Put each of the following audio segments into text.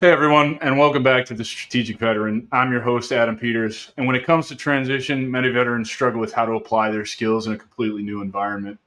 Hey everyone, and welcome back to The Strategic Veteran. I'm your host, Adam Peters. And when it comes to transition, many veterans struggle with how to apply their skills in a completely new environment.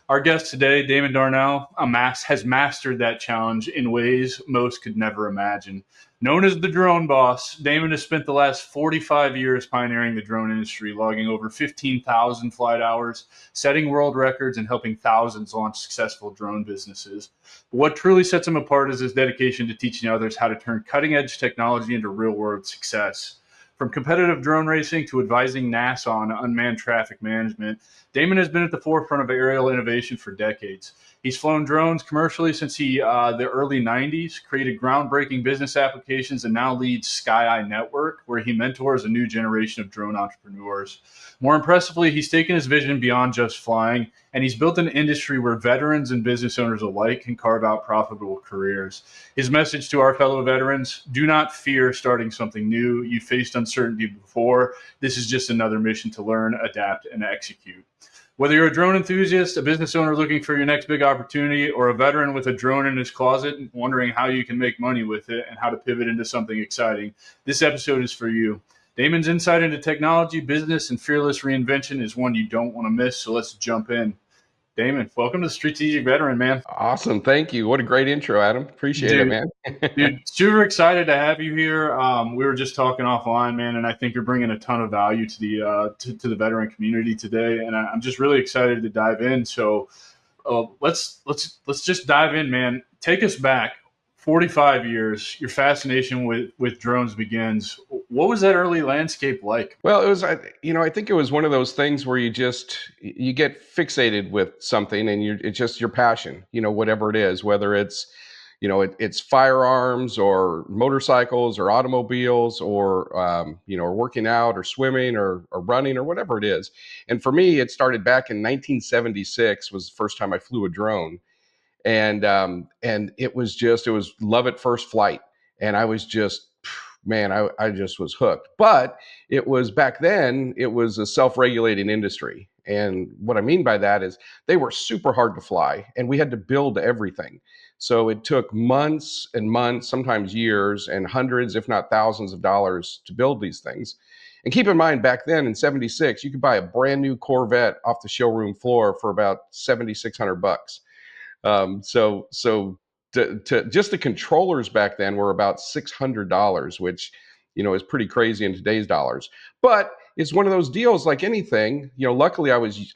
Our guest today, Damon Darnell, has mastered that challenge in ways most could never imagine. Known as the drone boss, Damon has spent the last 45 years pioneering the drone industry, logging over 15,000 flight hours, setting world records, and helping thousands launch successful drone businesses. What truly sets him apart is his dedication to teaching others how to turn cutting edge technology into real world success. From competitive drone racing to advising NASA on unmanned traffic management, Damon has been at the forefront of aerial innovation for decades. He's flown drones commercially since the early 90s, created groundbreaking business applications, and now leads SkyEye Network, where he mentors a new generation of drone entrepreneurs. More impressively, he's taken his vision beyond just flying, and he's built an industry where veterans and business owners alike can carve out profitable careers. His message to our fellow veterans: do not fear starting something new. You faced uncertainty before. This is just another mission to learn, adapt, and execute. Whether you're a drone enthusiast, a business owner looking for your next big opportunity, or a veteran with a drone in his closet wondering how you can make money with it and how to pivot into something exciting, this episode is for you. Damon's insight into technology, business, and fearless reinvention is one you don't want to miss, so let's jump in. Damon, welcome to Strategic Veteran, man. Awesome. Thank you. What a great intro, Adam. Appreciate it, Dude, man. super excited to have you here. We were just talking offline, man, and I think you're bringing a ton of value to the to the veteran community today, and I'm just really excited to dive in. So let's just dive in, man. Take us back 45 years. Your fascination with drones begins. What was that early landscape like? Well, it was, I think it was one of those things where you get fixated with something and it's just your passion, whatever it is, whether it's, it's firearms or motorcycles or automobiles or, or working out or swimming or running or whatever it is. And for me, it started back in 1976 was the first time I flew a drone. And it was love at first flight. And I was just, man, I just was hooked. But it was back then, it was a self-regulating industry. And what I mean by that is they were super hard to fly and we had to build everything. So it took months and months, sometimes years, and hundreds, if not thousands of dollars to build these things. And keep in mind, back then in 76, you could buy a brand new Corvette off the showroom floor for about $7,600. So just the controllers back then were about $600, which, is pretty crazy in today's dollars. But it's one of those deals like anything, luckily I was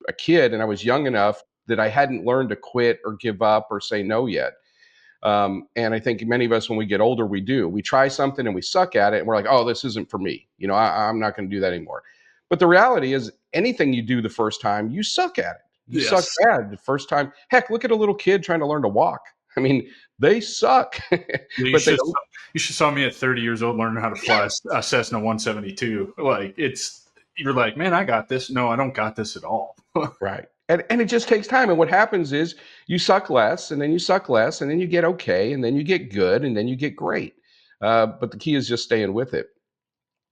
a kid and I was young enough that I hadn't learned to quit or give up or say no yet. And I think many of us, when we get older, we try something and we suck at it and we're like, oh, this isn't for me. I'm not going to do that anymore. But the reality is anything you do the first time, you suck at it. You suck Yes. bad the first time. Heck, look at a little kid trying to learn to walk. I mean, they suck, You but they should don't. you should saw me at 30 years old learning how to fly a Cessna 172. Like you're like, man, I got this. No, I don't got this at all. Right. And it just takes time. And what happens is you suck less, and then you suck less, and then you get okay, and then you get good, and then you get great. But the key is just staying with it.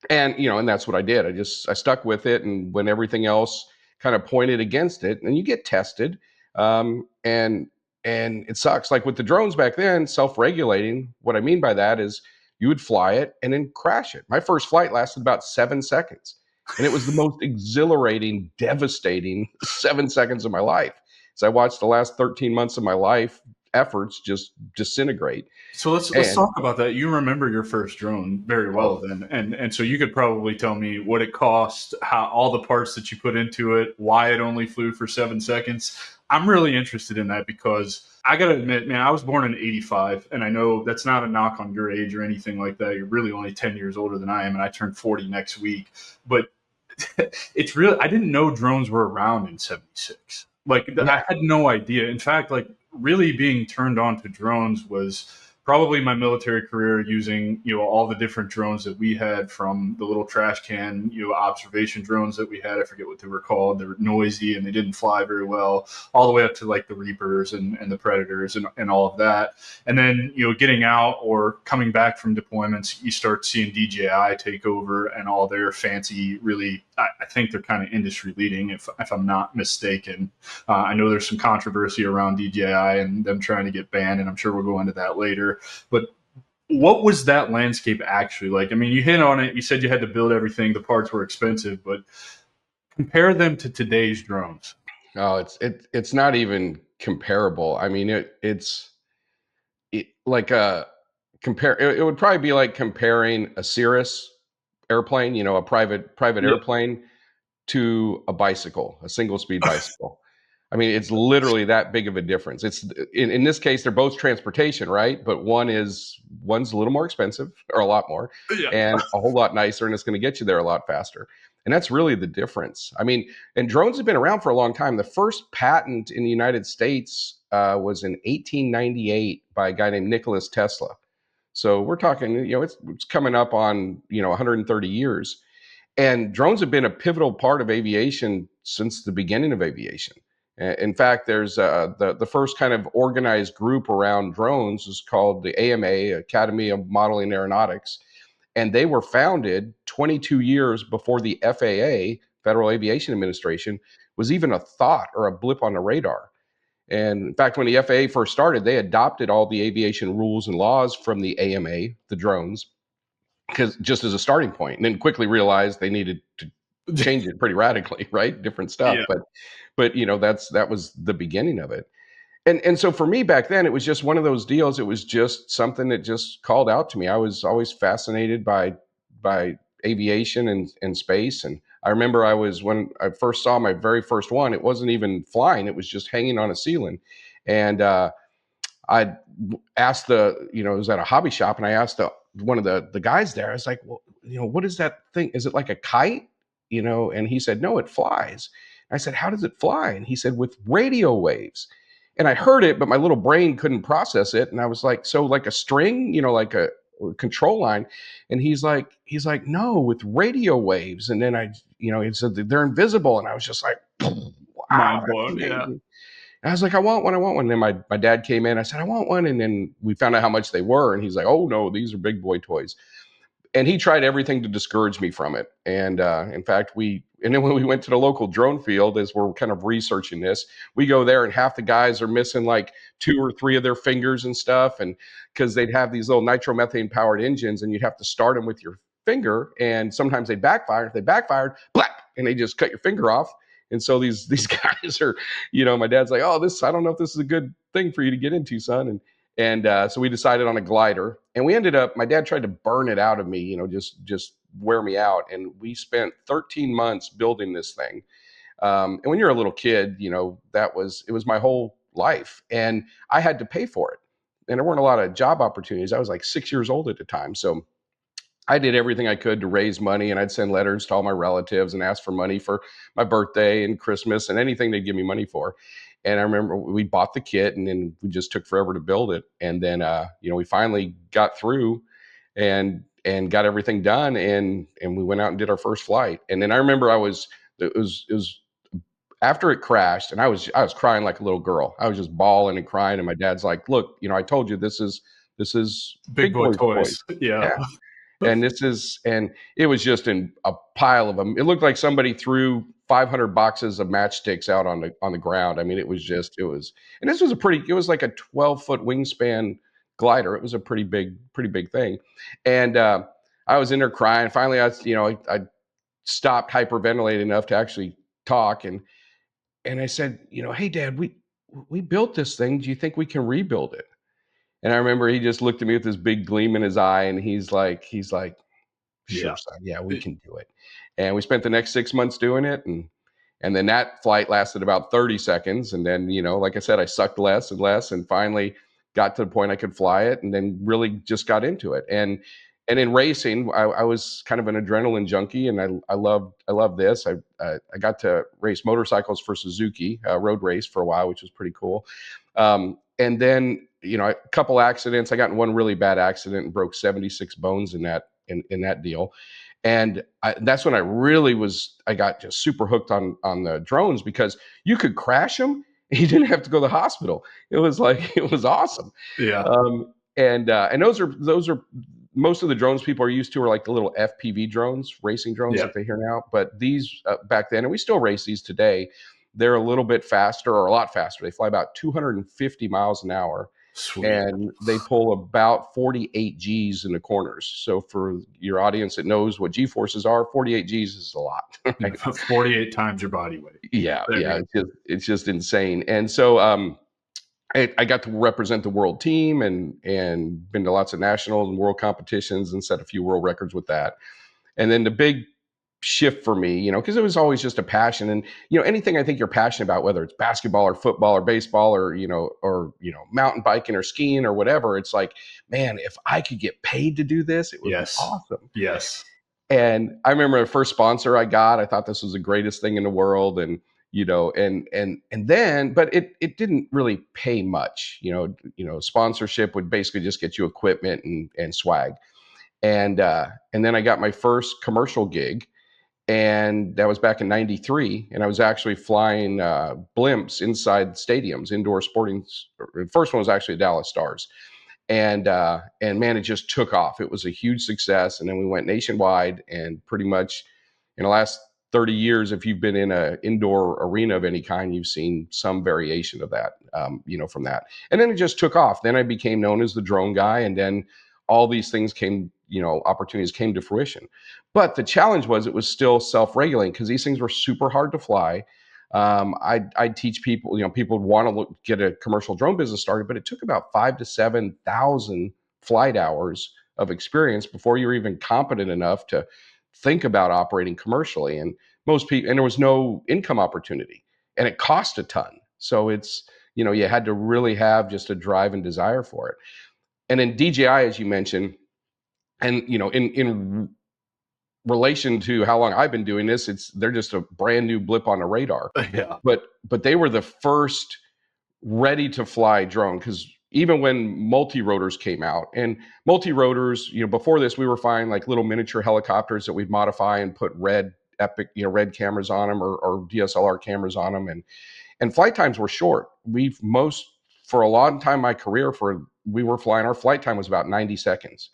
And that's what I did. I stuck with it, and when everything else kind of pointed against it, and you get tested, and it sucks. Like with the drones back then, self-regulating. What I mean by that is you would fly it and then crash it. My first flight lasted about 7 seconds, and it was the most exhilarating, devastating 7 seconds of my life. So I watched the last 13 months of my life efforts just disintegrate. So let's And talk about that. You remember your first drone very well oh, then, and so you could probably tell me what it cost, how all the parts that you put into it, why it only flew for 7 seconds. I'm really interested in that because I gotta admit, man, I was born in '85, and I know that's not a knock on your age or anything like that. You're really only 10 years older than I am, and I turned 40 next week. But it's real. I didn't know drones were around in '76. Like yeah. I had no idea. In fact, like really being turned on to drones was probably my military career, using all the different drones that we had, from the little trash can observation drones that we had. I forget what they were called. They were noisy and they didn't fly very well, all the way up to like the Reapers and the Predators and all of that. And then getting out or coming back from deployments, you start seeing DJI take over and all their fancy, really, I think they're kind of industry leading, if I'm not mistaken. I know there's some controversy around DJI and them trying to get banned, and I'm sure we'll go into that later. But What was that landscape actually like? I mean, you hit on it. You said you had to build everything. The parts were expensive, but compare them to today's drones. Oh, it's not even comparable. I mean, like a compare. It would probably be like comparing a Cirrus airplane, a private Yeah. airplane, to a bicycle, a single speed bicycle. I mean, it's literally that big of a difference. It's in this case, they're both transportation, right? But one's a little more expensive, or a lot more, Yeah. and a whole lot nicer, and it's going to get you there a lot faster. And that's really the difference. I mean, and drones have been around for a long time. The first patent in the United States was in 1898 by a guy named Nicholas Tesla. So we're talking, it's coming up on 130 years. And drones have been a pivotal part of aviation since the beginning of aviation. In fact, there's the first kind of organized group around drones is called the AMA, Academy of Modeling Aeronautics, and they were founded 22 years before the FAA, Federal Aviation Administration, was even a thought or a blip on the radar. And in fact, when the FAA first started, they adopted all the aviation rules and laws from the AMA, the drones, because just as a starting point, and then quickly realized they needed to change it pretty radically, right? Different stuff, Yeah. but that was the beginning of it. And so for me back then, it was just one of those deals. It was just something that just called out to me. I was always fascinated by aviation and space. And I remember when I first saw my very first one, it wasn't even flying; it was just hanging on a ceiling. And I asked it was at a hobby shop, and I asked one of the guys there. I was like, well, what is that thing? Is it like a kite? And he said, no, it flies. I said, how does it fly? And he said, with radio waves. And I heard it, but my little brain couldn't process it. And I was like, so like a string, like a control line. And he's like, no, with radio waves. And then he said they're invisible. And I was just like, wow, Mind that's blown. Yeah. amazing. And I was like, I want one, I want one. And then my dad came in. I said, I want one. And then we found out how much they were. And he's like, oh no, these are big boy toys. And he tried everything to discourage me from it. And in fact, and then when we went to the local drone field, as we're kind of researching this, we go there and half the guys are missing like 2 or 3 of their fingers and stuff. And because they'd have these little nitromethane powered engines and you'd have to start them with your finger. And sometimes they backfire. If they backfired, black, and they just cut your finger off. And so these guys are, my dad's like, oh, I don't know if this is a good thing for you to get into, son. And so we decided on a glider, and we ended up. My dad tried to burn it out of me, just wear me out. And we spent 13 months building this thing. And when you're a little kid, it was my whole life, and I had to pay for it. And there weren't a lot of job opportunities. I was like 6 years old at the time, so I did everything I could to raise money, and I'd send letters to all my relatives and ask for money for my birthday and Christmas and anything they'd give me money for. And I remember we bought the kit, and then we just took forever to build it. And then, we finally got through and got everything done, and we went out and did our first flight. And then I remember it was after it crashed, and I was crying like a little girl. I was just bawling and crying, and my dad's like, "Look, I told you this is Big big boy boy toys." toys. Yeah. Yeah. And it was just in a pile of them. It looked like somebody threw 500 boxes of matchsticks out on the ground. I mean, and this was it was like a 12-foot wingspan glider. It was a pretty big thing. And I was in there crying. Finally, I stopped hyperventilating enough to actually talk. And I said, hey, Dad, we built this thing. Do you think we can rebuild it? And I remember he just looked at me with this big gleam in his eye, and he's like, Yeah. sure, son, yeah, we can do it. And we spent the next 6 months doing it, and then that flight lasted about 30 seconds, and then like I said, I sucked less and less, and finally got to the point I could fly it, and then really just got into it. And in racing, I was kind of an adrenaline junkie, and I loved this. I got to race motorcycles for Suzuki, road race for a while, which was pretty cool. And then a couple accidents. I got in one really bad accident and broke 76 bones in that deal. And that's when I got just super hooked on the drones, because you could crash them and you didn't have to go to the hospital. It was like, it was awesome. Yeah. And those are most of the drones people are used to are like the little FPV drones, racing drones Yeah. that they hear now. But these back then, and we still race these today, they're a little bit faster, or a lot faster. They fly about 250 miles an hour. Sweet. and they pull about 48 Gs in the corners. So for your audience that knows what G forces are, 48 Gs is a lot, right? 48 times your body weight. Yeah, There yeah, you it's just insane. And so I got to represent the world team and been to lots of national and world competitions and set a few world records with that. And then the big shift for me, because it was always just a passion, and anything I think you're passionate about, whether it's basketball or football or baseball or mountain biking or skiing or whatever, it's like, man, if I could get paid to do this, it would be Yes. awesome. Yes. And I remember the first sponsor I got, I thought this was the greatest thing in the world. And, and then, but it didn't really pay much, sponsorship would basically just get you equipment and swag. And then I got my first commercial gig, and that was back in '93. And I was actually flying blimps inside stadiums, indoor sporting. The first one was actually Dallas Stars, and man, it just took off. It was a huge success, and then we went nationwide. And pretty much in the last 30 years, if you've been in an indoor arena of any kind, you've seen some variation of that, from that. And then it just took off. Then I became known as the drone guy, and then all these things came, opportunities came to fruition. But the challenge was it was still self-regulating because these things were super hard to fly. I'd teach people, people would want to get a commercial drone business started, but it took about 5 to 7,000 flight hours of experience before you were even competent enough to think about operating commercially. And most people, and there was no income opportunity, and it cost a ton. So it's, you had to really have just a drive and desire for it. And then DJI, as you mentioned, and in relation to how long I've been doing this, they're just a brand new blip on the radar. Yeah. But they were the first ready to fly drone, because even when multi-rotors came out, and multi-rotors, before this, we were flying like little miniature helicopters that we'd modify and put red red cameras on them, or DSLR cameras on them, and flight times were short. For a long time in my career, we were flying, our flight time was about 90 seconds.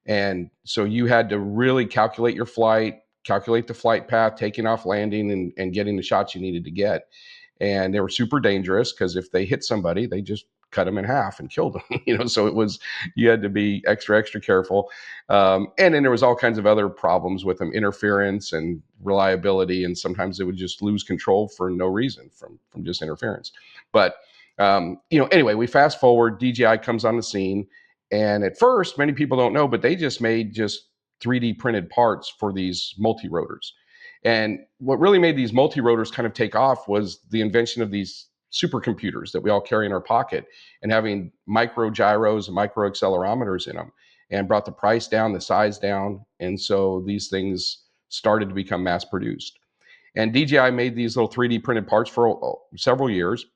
And so you had to really calculate your flight, calculate the flight path, taking off, landing, and getting the shots you needed to get. And they were super dangerous because if they hit somebody, they just cut them in half and killed them. So you had to be extra, extra careful. And then there was all kinds of other problems with them, interference and reliability. And sometimes they would just lose control for no reason from just interference. But, anyway, we fast forward, DJI comes on the scene. And at first, many people don't know, but they just made 3D printed parts for these multi-rotors. And what really made these multi-rotors kind of take off was the invention of these supercomputers that we all carry in our pocket, and having micro gyros and micro accelerometers in them, and brought the price down, the size down. And so these things started to become mass produced. And DJI made these little 3D printed parts for several years.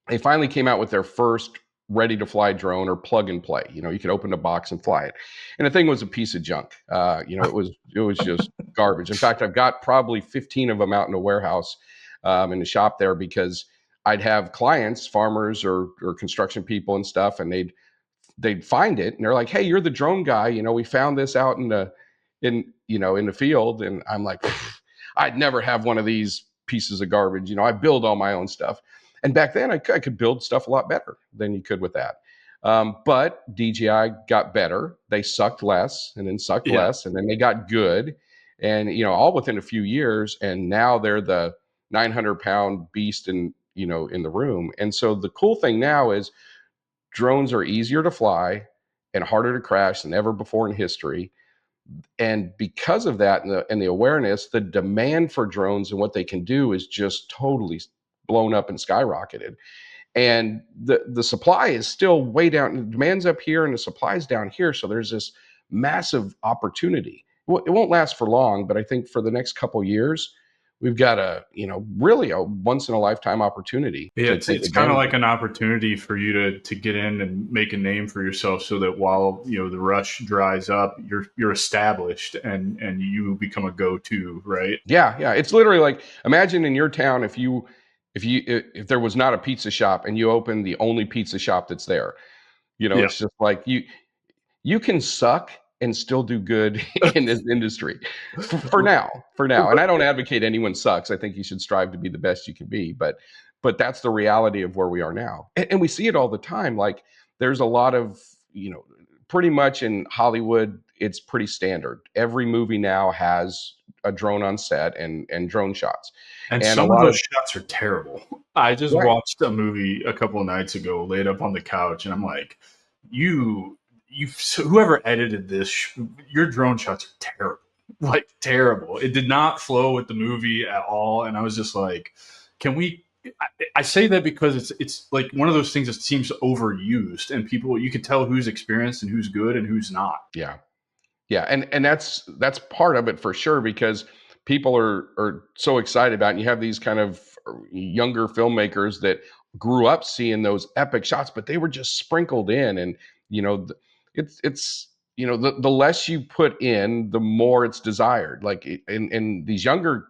They finally came out with their first ready to fly drone, or plug and play. You could open a box and fly it. And the thing was a piece of junk. It was just garbage. In fact, I've got probably 15 of them out in a warehouse in the shop there, because I'd have clients, farmers or construction people and stuff, and they'd find it and they're like, "Hey, you're the drone guy. We found this out in the field." And I'm like, "I'd never have one of these pieces of garbage. I build all my own stuff." And back then, I could build stuff a lot better than you could with that. But DJI got better. They sucked less, and then sucked less, and then they got good, and all within a few years. And now they're the 900-pound beast in the room. And so the cool thing now is drones are easier to fly and harder to crash than ever before in history. And because of that, and the awareness, the demand for drones and what they can do is just totally blown up and skyrocketed. And the supply is still way down. The demand's up here and the supply's down here. So there's this massive opportunity. It won't last for long, but I think for the next couple of years, we've got really a once in a lifetime opportunity. Yeah, it's kind of like an opportunity for you to get in and make a name for yourself, so that while the rush dries up, you're established and you become a go-to, right? Yeah. It's literally like, imagine in your town, if there was not a pizza shop and you open the only pizza shop that's there. It's just like you can suck and still do good in this industry for now. And I don't advocate anyone sucks. I think you should strive to be the best you can be, but that's the reality of where we are now. And we see it all the time. Like, there's a lot of, pretty much in Hollywood, it's pretty standard. Every movie now has a drone on set and drone shots. And And a some of lot those of, shots are terrible. I just right. watched a movie a couple of nights ago, laid up on the couch, and I'm like, you, whoever edited this, your drone shots are terrible, like terrible. It did not flow with the movie at all, and I was just like, can we? I say that because it's like one of those things that seems overused, and people you can tell who's experienced and who's good and who's not. Yeah. Yeah, and that's part of it for sure, because people are so excited about it. And you have these kind of younger filmmakers that grew up seeing those epic shots, but they were just sprinkled in. And it's the less you put in, the more it's desired. Like in these younger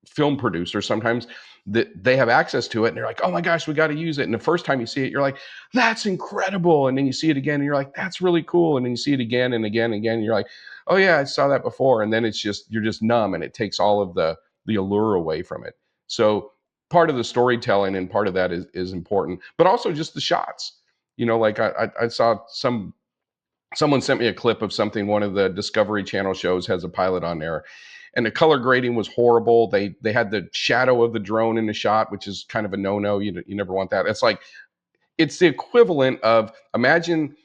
film producers, sometimes that they have access to it and they're like, oh my gosh, we got to use it. And the first time you see it, you're like, that's incredible. And then you see it again and you're like, that's really cool. And then you see it again and again and again, and you're like, oh yeah, I saw that before. And then you're just numb, and it takes all of the allure away from it. So part of the storytelling and part of that is important, but also just the shots. Like I saw someone sent me a clip of something. One of the Discovery Channel shows has a pilot on there, and the color grading was horrible. They had the shadow of the drone in the shot, which is kind of a no-no. You never want that. It's the equivalent of, imagine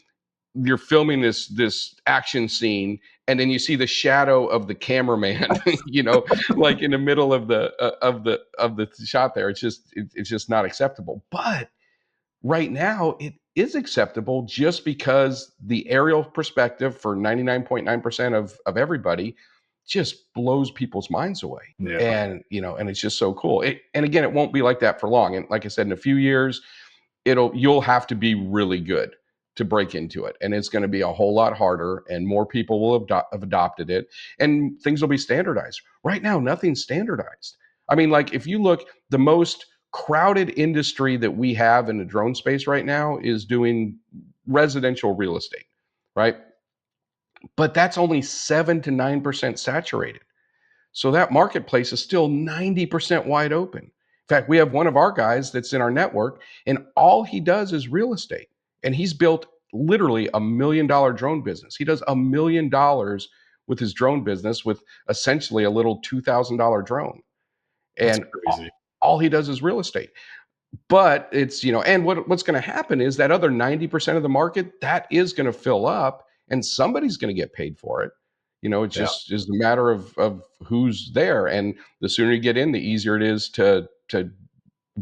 you're filming this action scene, and then you see the shadow of the cameraman, like in the middle of the shot there. It's just not acceptable. But right now it is acceptable, just because the aerial perspective for 99.9% of everybody just blows people's minds away. Yeah. And it's just so cool. And again, it won't be like that for long. And like I said, in a few years, you'll have to be really good to break into it, and it's going to be a whole lot harder, and more people will have adopted it, and things will be standardized. Right now, nothing's standardized. I mean, like, if you look, the most crowded industry that we have in the drone space right now is doing residential real estate, right? But that's only 7 to 9% saturated. So that marketplace is still 90% wide open. In fact, we have one of our guys that's in our network, and all he does is real estate. And he's built literally $1 million drone business. He does $1 million with his drone business, with essentially a little $2,000 drone. That's And crazy. all he does is real estate. But it's, and what's going to happen is that other 90% of the market, that is going to fill up, and somebody's going to get paid for it. It Yeah. just is a matter of who's there. And the sooner you get in, the easier it is to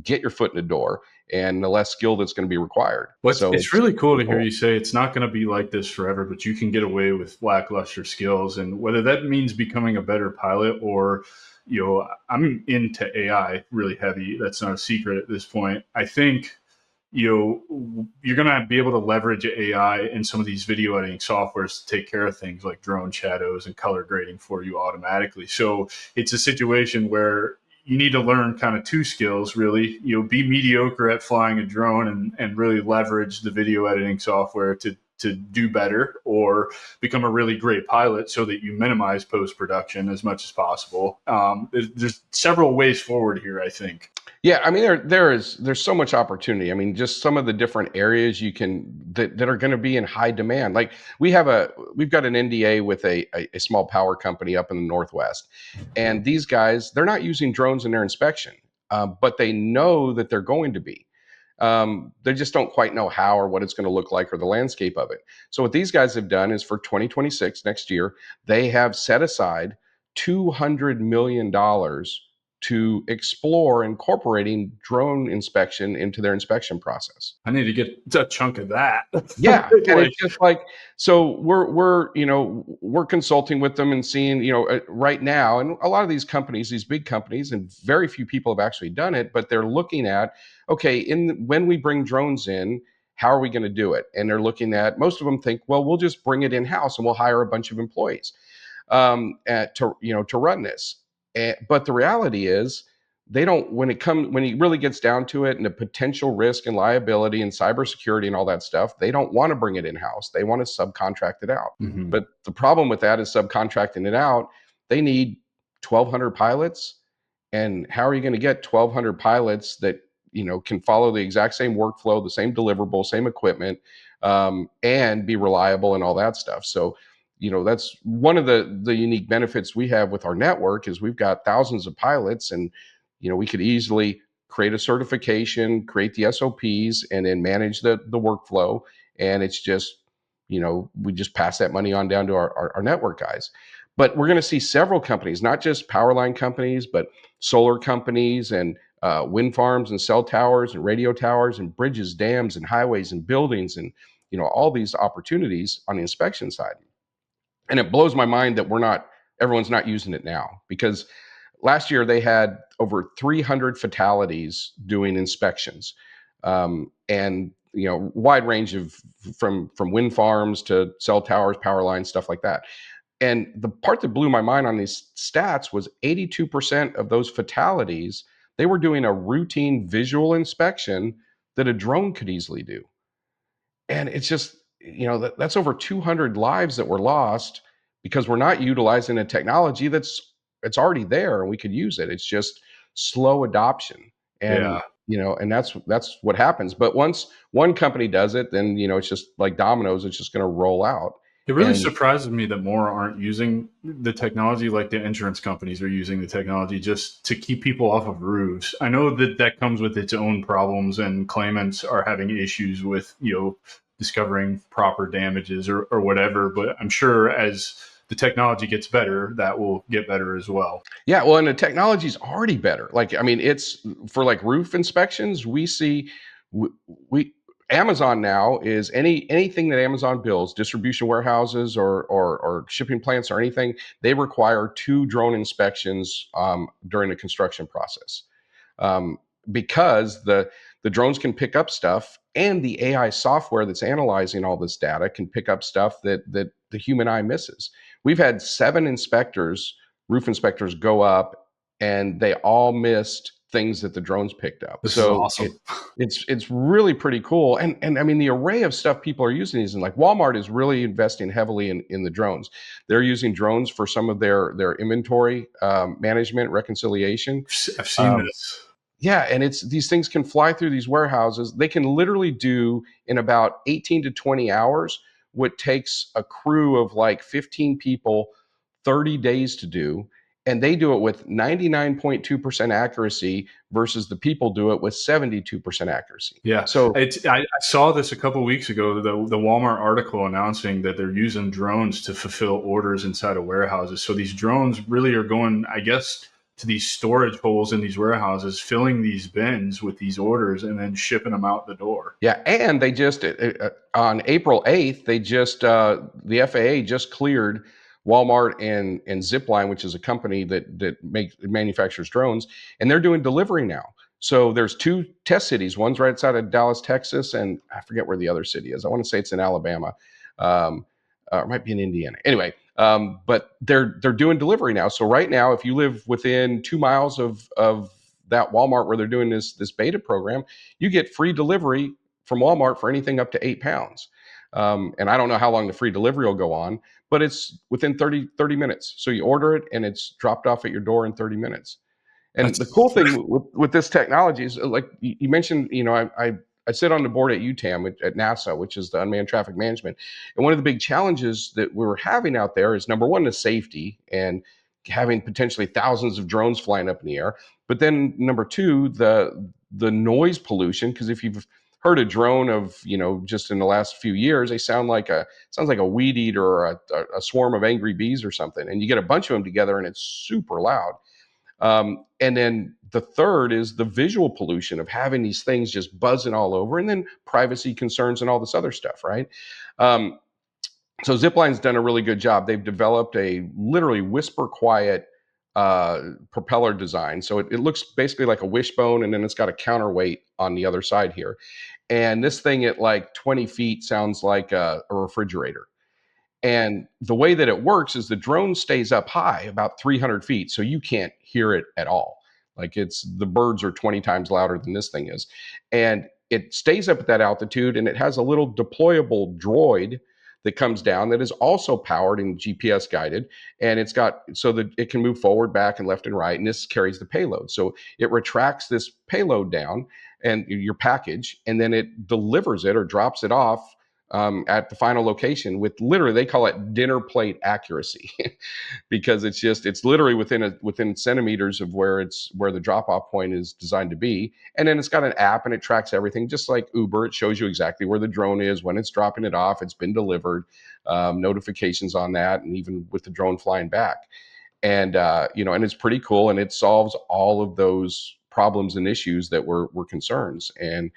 get your foot in the door, and the less skill that's going to be required. Well, So it's it's really cool to pretty hear cool. you say it's not going to be like this forever, but you can get away with lackluster skills. And whether that means becoming a better pilot or, I'm into AI really heavy. That's not a secret at this point. I think, you're going to be able to leverage AI in some of these video editing softwares to take care of things like drone shadows and color grading for you automatically. So it's a situation where you need to learn kind of two skills, really. Be mediocre at flying a drone and really leverage the video editing software to do better, or become a really great pilot so that you minimize post-production as much as possible. There's several ways forward here, I think. Yeah, I mean, there's so much opportunity. I mean, just some of the different areas that are going to be in high demand. Like, we've got an NDA with a small power company up in the Northwest, and these guys, they're not using drones in their inspection, but they know that they're going to be. They just don't quite know how or what it's going to look like, or the landscape of it. So what these guys have done is, for 2026, next year, they have set aside $200 million to explore incorporating drone inspection into their inspection process. I need to get a chunk of that. Yeah, and Like, it's just like, so we're consulting with them and seeing, right now, and a lot of these companies, these big companies, and very few people have actually done it, but they're looking at, okay, when we bring drones in, how are we going to do it? And they're looking at, most of them think, well, we'll just bring it in house and we'll hire a bunch of employees to run this. But the reality is, they don't, when it really gets down to it, and the potential risk and liability and cybersecurity and all that stuff, they don't want to bring it in house. They want to subcontract it out. mhm. But the problem with that is, subcontracting it out, they need 1,200 pilots. And how are you going to get 1,200 pilots that can follow the exact same workflow, the same deliverable, same equipment, and be reliable and all that stuff. So, that's one of the unique benefits we have with our network is we've got thousands of pilots, and we could easily create a certification, create the SOPs, and then manage the workflow. And it's just, we just pass that money on down to our network guys. But we're going to see several companies, not just power line companies, but solar companies and wind farms and cell towers and radio towers and bridges, dams and highways and buildings and all these opportunities on the inspection side. And it blows my mind that everyone's not using it now, because last year they had over 300 fatalities doing inspections, and wide range of from wind farms to cell towers, power lines, stuff like that. And the part that blew my mind on these stats was 82% of those fatalities, they were doing a routine visual inspection that a drone could easily do. And it's just, that's over 200 lives that were lost because we're not utilizing a technology it's already there and we could use it. It's just slow adoption. And, Yeah. and that's what happens. But once one company does it, then, it's just like dominoes, it's just going to roll out. It really And surprises me that more aren't using the technology, like the insurance companies are using the technology just to keep people off of roofs. I know that comes with its own problems, and claimants are having issues with, discovering proper damages or whatever. But I'm sure as the technology gets better, that will get better as well. yeah, well, and the technology is already better. Like, I mean, it's for like roof inspections, we Amazon now is anything that Amazon builds, distribution warehouses or shipping plants or anything, they require 2 drone inspections during the construction process, because the drones can pick up stuff, and the AI software that's analyzing all this data can pick up stuff that the human eye misses. We've had 7 roof inspectors go up, and they all missed things that the drones picked up. This is So awesome. it's really pretty cool. And I mean, the array of stuff people are using these, and like Walmart is really investing heavily in the drones. They're using drones for some of their inventory management, reconciliation. I've seen this. Yeah, and these things can fly through these warehouses. They can literally do in about 18 to 20 hours what takes a crew of like 15 people 30 days to do. And they do it with 99.2% accuracy versus the people do it with 72% accuracy. Yeah, So I saw this a couple of weeks ago. The Walmart article announcing that they're using drones to fulfill orders inside of warehouses. So these drones really are going, I guess, to these storage holes in these warehouses, filling these bins with these orders, and then shipping them out the door. yeah, and they just on April 8th, the FAA just cleared Walmart and Zipline, which is a company that manufactures drones, and they're doing delivery now. So there's 2 test cities. One's right outside of Dallas, Texas, and I forget where the other city is. I want to say it's in Alabama, it might be in Indiana. Anyway, but they're doing delivery now. So right now, if you live within 2 miles of that Walmart where they're doing this beta program, you get free delivery from Walmart for anything up to 8 pounds. And I don't know how long the free delivery will go on, but it's within 30 minutes. So you order it and it's dropped off at your door in 30 minutes. And the That's cool thing with this technology is, like you mentioned, I sit on the board at UTAM at NASA, which is the unmanned traffic management. And one of the big challenges that we were having out there is, number one, the safety and having potentially thousands of drones flying up in the air. But then number 2, the noise pollution, because if you've heard a drone of, just in the last few years, they sounds like a weed eater or a swarm of angry bees or something. And you get a bunch of them together and it's super loud. And then the third is the visual pollution of having these things just buzzing all over, and then privacy concerns and all this other stuff, right? So Zipline's done a really good job. They've developed a literally whisper quiet propeller design. So it looks basically like a wishbone, and then it's got a counterweight on the other side here. And this thing at like 20 feet sounds like a refrigerator. And the way that it works is the drone stays up high, about 300 feet, so you can't hear it at all. Like, the birds are 20 times louder than this thing is. And it stays up at that altitude, and it has a little deployable droid that comes down that is also powered and GPS guided, and it's got so that it can move forward, back, and left and right, and this carries the payload. So it retracts this payload down and your package, and then it delivers it or drops it off at the final location with literally, they call it dinner plate accuracy. Because it's literally within centimeters of where the drop off point is designed to be. And then it's got an app and it tracks everything, just like Uber. It shows you exactly where the drone is, when it's dropping it off, it's been delivered, notifications on that, and even with the drone flying back. And and it's pretty cool, and it solves all of those problems and issues that were concerns. And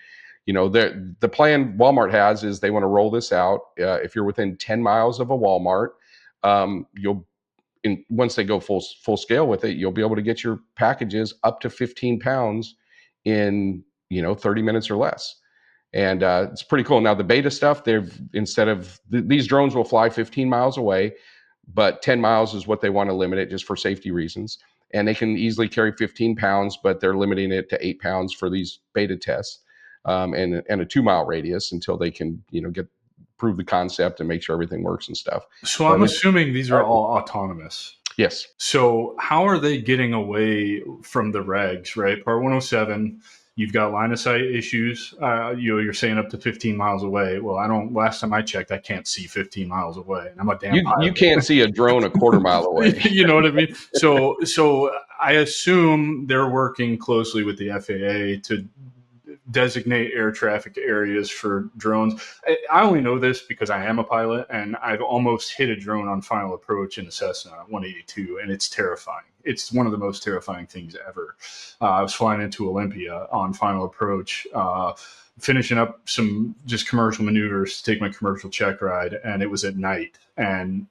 the plan Walmart has is they want to roll this out. If you're within 10 miles of a Walmart, you'll once they go full scale with it, you'll be able to get your packages up to 15 pounds in 30 minutes or less. And it's pretty cool. Now the beta stuff, these drones will fly 15 miles away, but 10 miles is what they want to limit it, just for safety reasons. And they can easily carry 15 pounds, but they're limiting it to 8 pounds for these beta tests, and a 2-mile radius until they can prove the concept and make sure everything works and stuff. So I'm assuming these are all autonomous. Yes. So how are they getting away from the regs, right? Part 107, you've got line of sight issues. You're saying up to 15 miles away. Well, last time I checked, I can't see 15 miles away. And I'm a damn pilot. You can't see a drone a quarter mile away. You know what I mean? So I assume they're working closely with the FAA to designate air traffic areas for drones. I only know this because I am a pilot, and I've almost hit a drone on final approach in a Cessna 182, and it's terrifying. It's one of the most terrifying things ever. I was flying into Olympia on final approach, finishing up some just commercial maneuvers to take my commercial check ride, and it was at night. And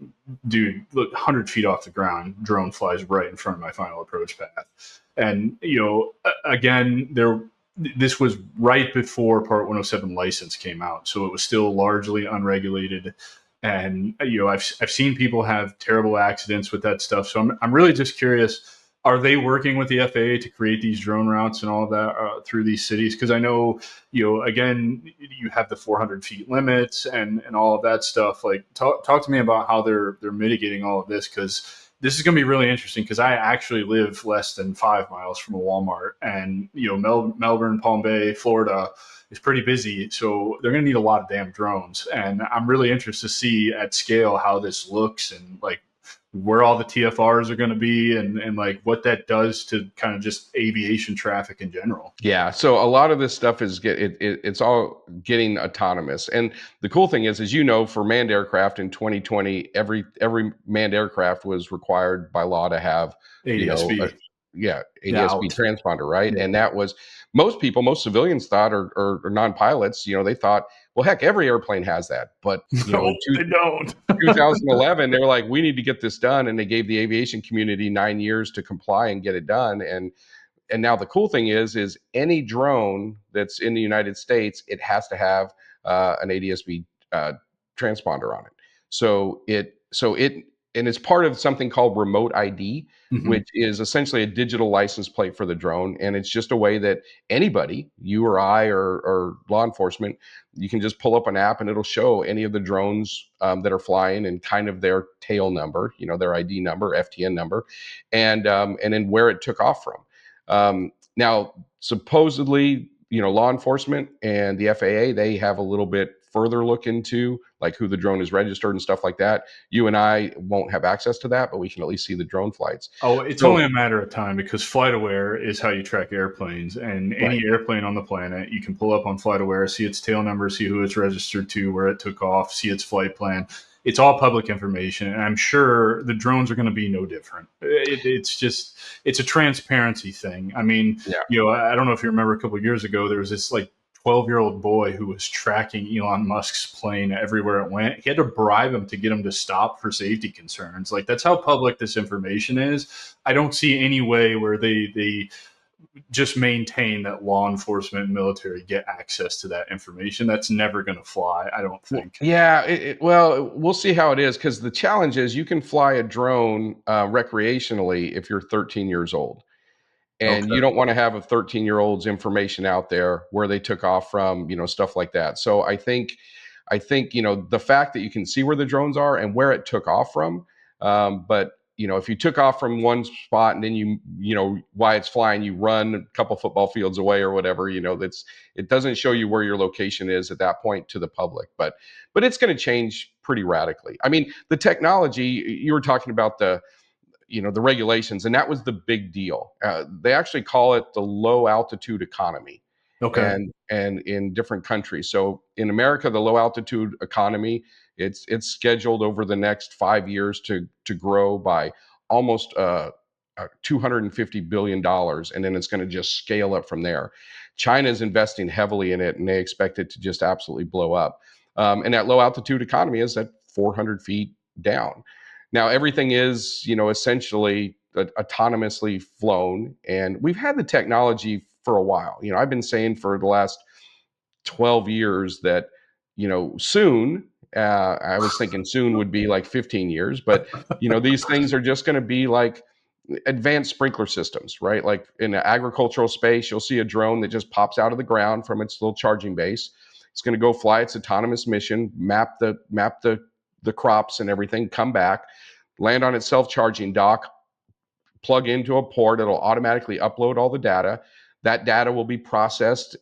dude, look, 100 feet off the ground, drone flies right in front of my final approach path. And again, this was right before Part 107 license came out, so it was still largely unregulated. And I've seen people have terrible accidents with that stuff. So I'm really just curious: are they working with the FAA to create these drone routes and all of that through these cities? Because I know again, you have the 400 feet limits and all of that stuff. Like, talk to me about how they're mitigating all of this, because this is going to be really interesting, because I actually live less than 5 miles from a Walmart, and Melbourne, Palm Bay, Florida is pretty busy, so they're going to need a lot of damn drones. And I'm really interested to see at scale how this looks, and like where all the TFRs are going to be, and like what that does to kind of just aviation traffic in general. Yeah. So a lot of this stuff is it's all getting autonomous. And the cool thing is, for manned aircraft in 2020, every manned aircraft was required by law to have ADS-B. ADS-B transponder, right? Yeah. And that was most civilians thought, or non-pilots, they thought, well, heck, every airplane has that. But no, they don't. 2011, they were like, we need to get this done, and they gave the aviation community 9 years to comply and get it done. And now the cool thing is any drone that's in the United States, it has to have an ADS-B transponder on it. So it's part of something called remote ID, mm-hmm. which is essentially a digital license plate for the drone. And it's just a way that anybody, you or I or law enforcement, you can just pull up an app and it'll show any of the drones that are flying and kind of their tail number, their ID number, FTN number, and then where it took off from. Now, supposedly, law enforcement and the FAA, they have a little bit further look into like who the drone is registered and stuff like that. You and I won't have access to that, but we can at least see the drone flights. Oh, it's only a matter of time, because FlightAware is how you track airplanes, and any airplane on the planet, you can pull up on FlightAware, see its tail number, see who it's registered to, where it took off, see its flight plan. It's all public information, and I'm sure the drones are going to be no different. It's a transparency thing. I mean, I don't know if you remember a couple of years ago, there was this like 12-year-old boy who was tracking Elon Musk's plane everywhere it went. He had to bribe him to get him to stop for safety concerns. Like, that's how public this information is. I don't see any way where they just maintain that law enforcement and military get access to that information. That's never going to fly, I don't think. Yeah, well, we'll see how it is, because the challenge is you can fly a drone recreationally if you're 13 years old. And you don't want to have a 13-year-old's information out there, where they took off from, stuff like that. So I think I think, the fact that you can see where the drones are and where it took off from. But if you took off from one spot and then while it's flying, you run a couple football fields away or whatever, it doesn't show you where your location is at that point to the public. But it's going to change pretty radically. I mean, the technology, you were talking about the regulations, and that was the big deal. They actually call it the low altitude economy. Okay. And in different countries. So in America, the low altitude economy, it's scheduled over the next 5 years to grow by almost $250 billion. And then it's going to just scale up from there. China is investing heavily in it, and they expect it to just absolutely blow up. And that low altitude economy is at 400 feet down. Now, everything is, essentially autonomously flown. And we've had the technology for a while. I've been saying for the last 12 years that, soon, I was thinking soon would be like 15 years, but, these things are just going to be like advanced sprinkler systems, right? Like in the agricultural space, you'll see a drone that just pops out of the ground from its little charging base. It's going to go fly its autonomous mission, map the crops and everything, come back, land on its self-charging dock, plug into a port. It'll automatically upload all the data. That data will be processed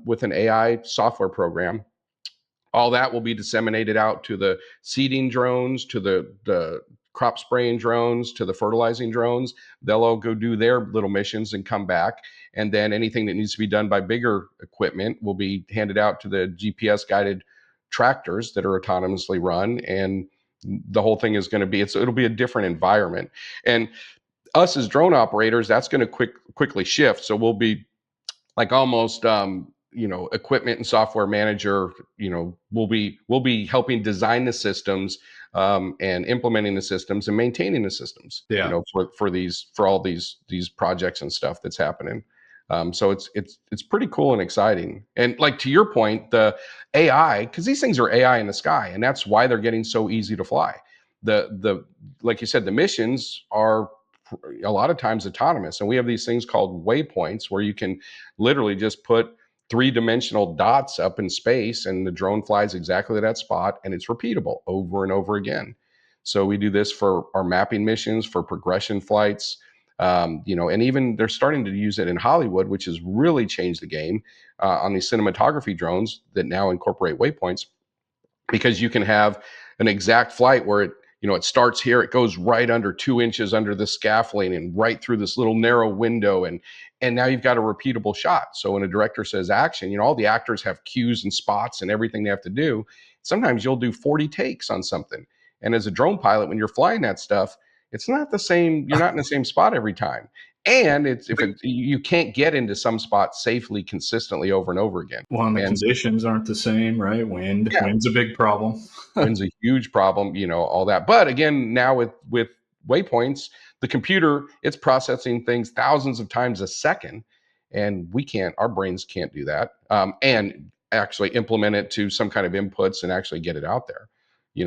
with an AI software program. All that will be disseminated out to the seeding drones, to the crop spraying drones, to the fertilizing drones. They'll all go do their little missions and come back. And then anything that needs to be done by bigger equipment will be handed out to the GPS guided tractors that are autonomously run. And the whole thing is going to be, it'll be a different environment. And us as drone operators, that's going to quickly shift. So we'll be like almost, equipment and software manager. We'll be helping design the systems and implementing the systems and maintaining the systems. Yeah. For all these projects and stuff that's happening. So it's pretty cool and exciting. And like to your point, the AI, because these things are AI in the sky, and that's why they're getting so easy to fly. The like you said, the missions are a lot of times autonomous, and we have these things called waypoints where you can literally just put three-dimensional dots up in space, and the drone flies exactly to that spot, and it's repeatable over and over again. So we do this for our mapping missions, for progression flights, and even they're starting to use it in Hollywood, which has really changed the game on these cinematography drones that now incorporate waypoints, because you can have an exact flight where it starts here, it goes right under 2 inches under the scaffolding and right through this little narrow window. And now you've got a repeatable shot. So when a director says action, all the actors have cues and spots and everything they have to do. Sometimes you'll do 40 takes on something. And as a drone pilot, when you're flying that stuff, it's not the same. You're not in the same spot every time. And you can't get into some spots safely, consistently over and over again. Well, and the And conditions aren't the same, right? Wind's a big problem. wind's a huge problem, all that. But again, now with waypoints, the computer, it's processing things thousands of times a second, and our brains can't do that. And actually implement it to some kind of inputs and actually get it out there.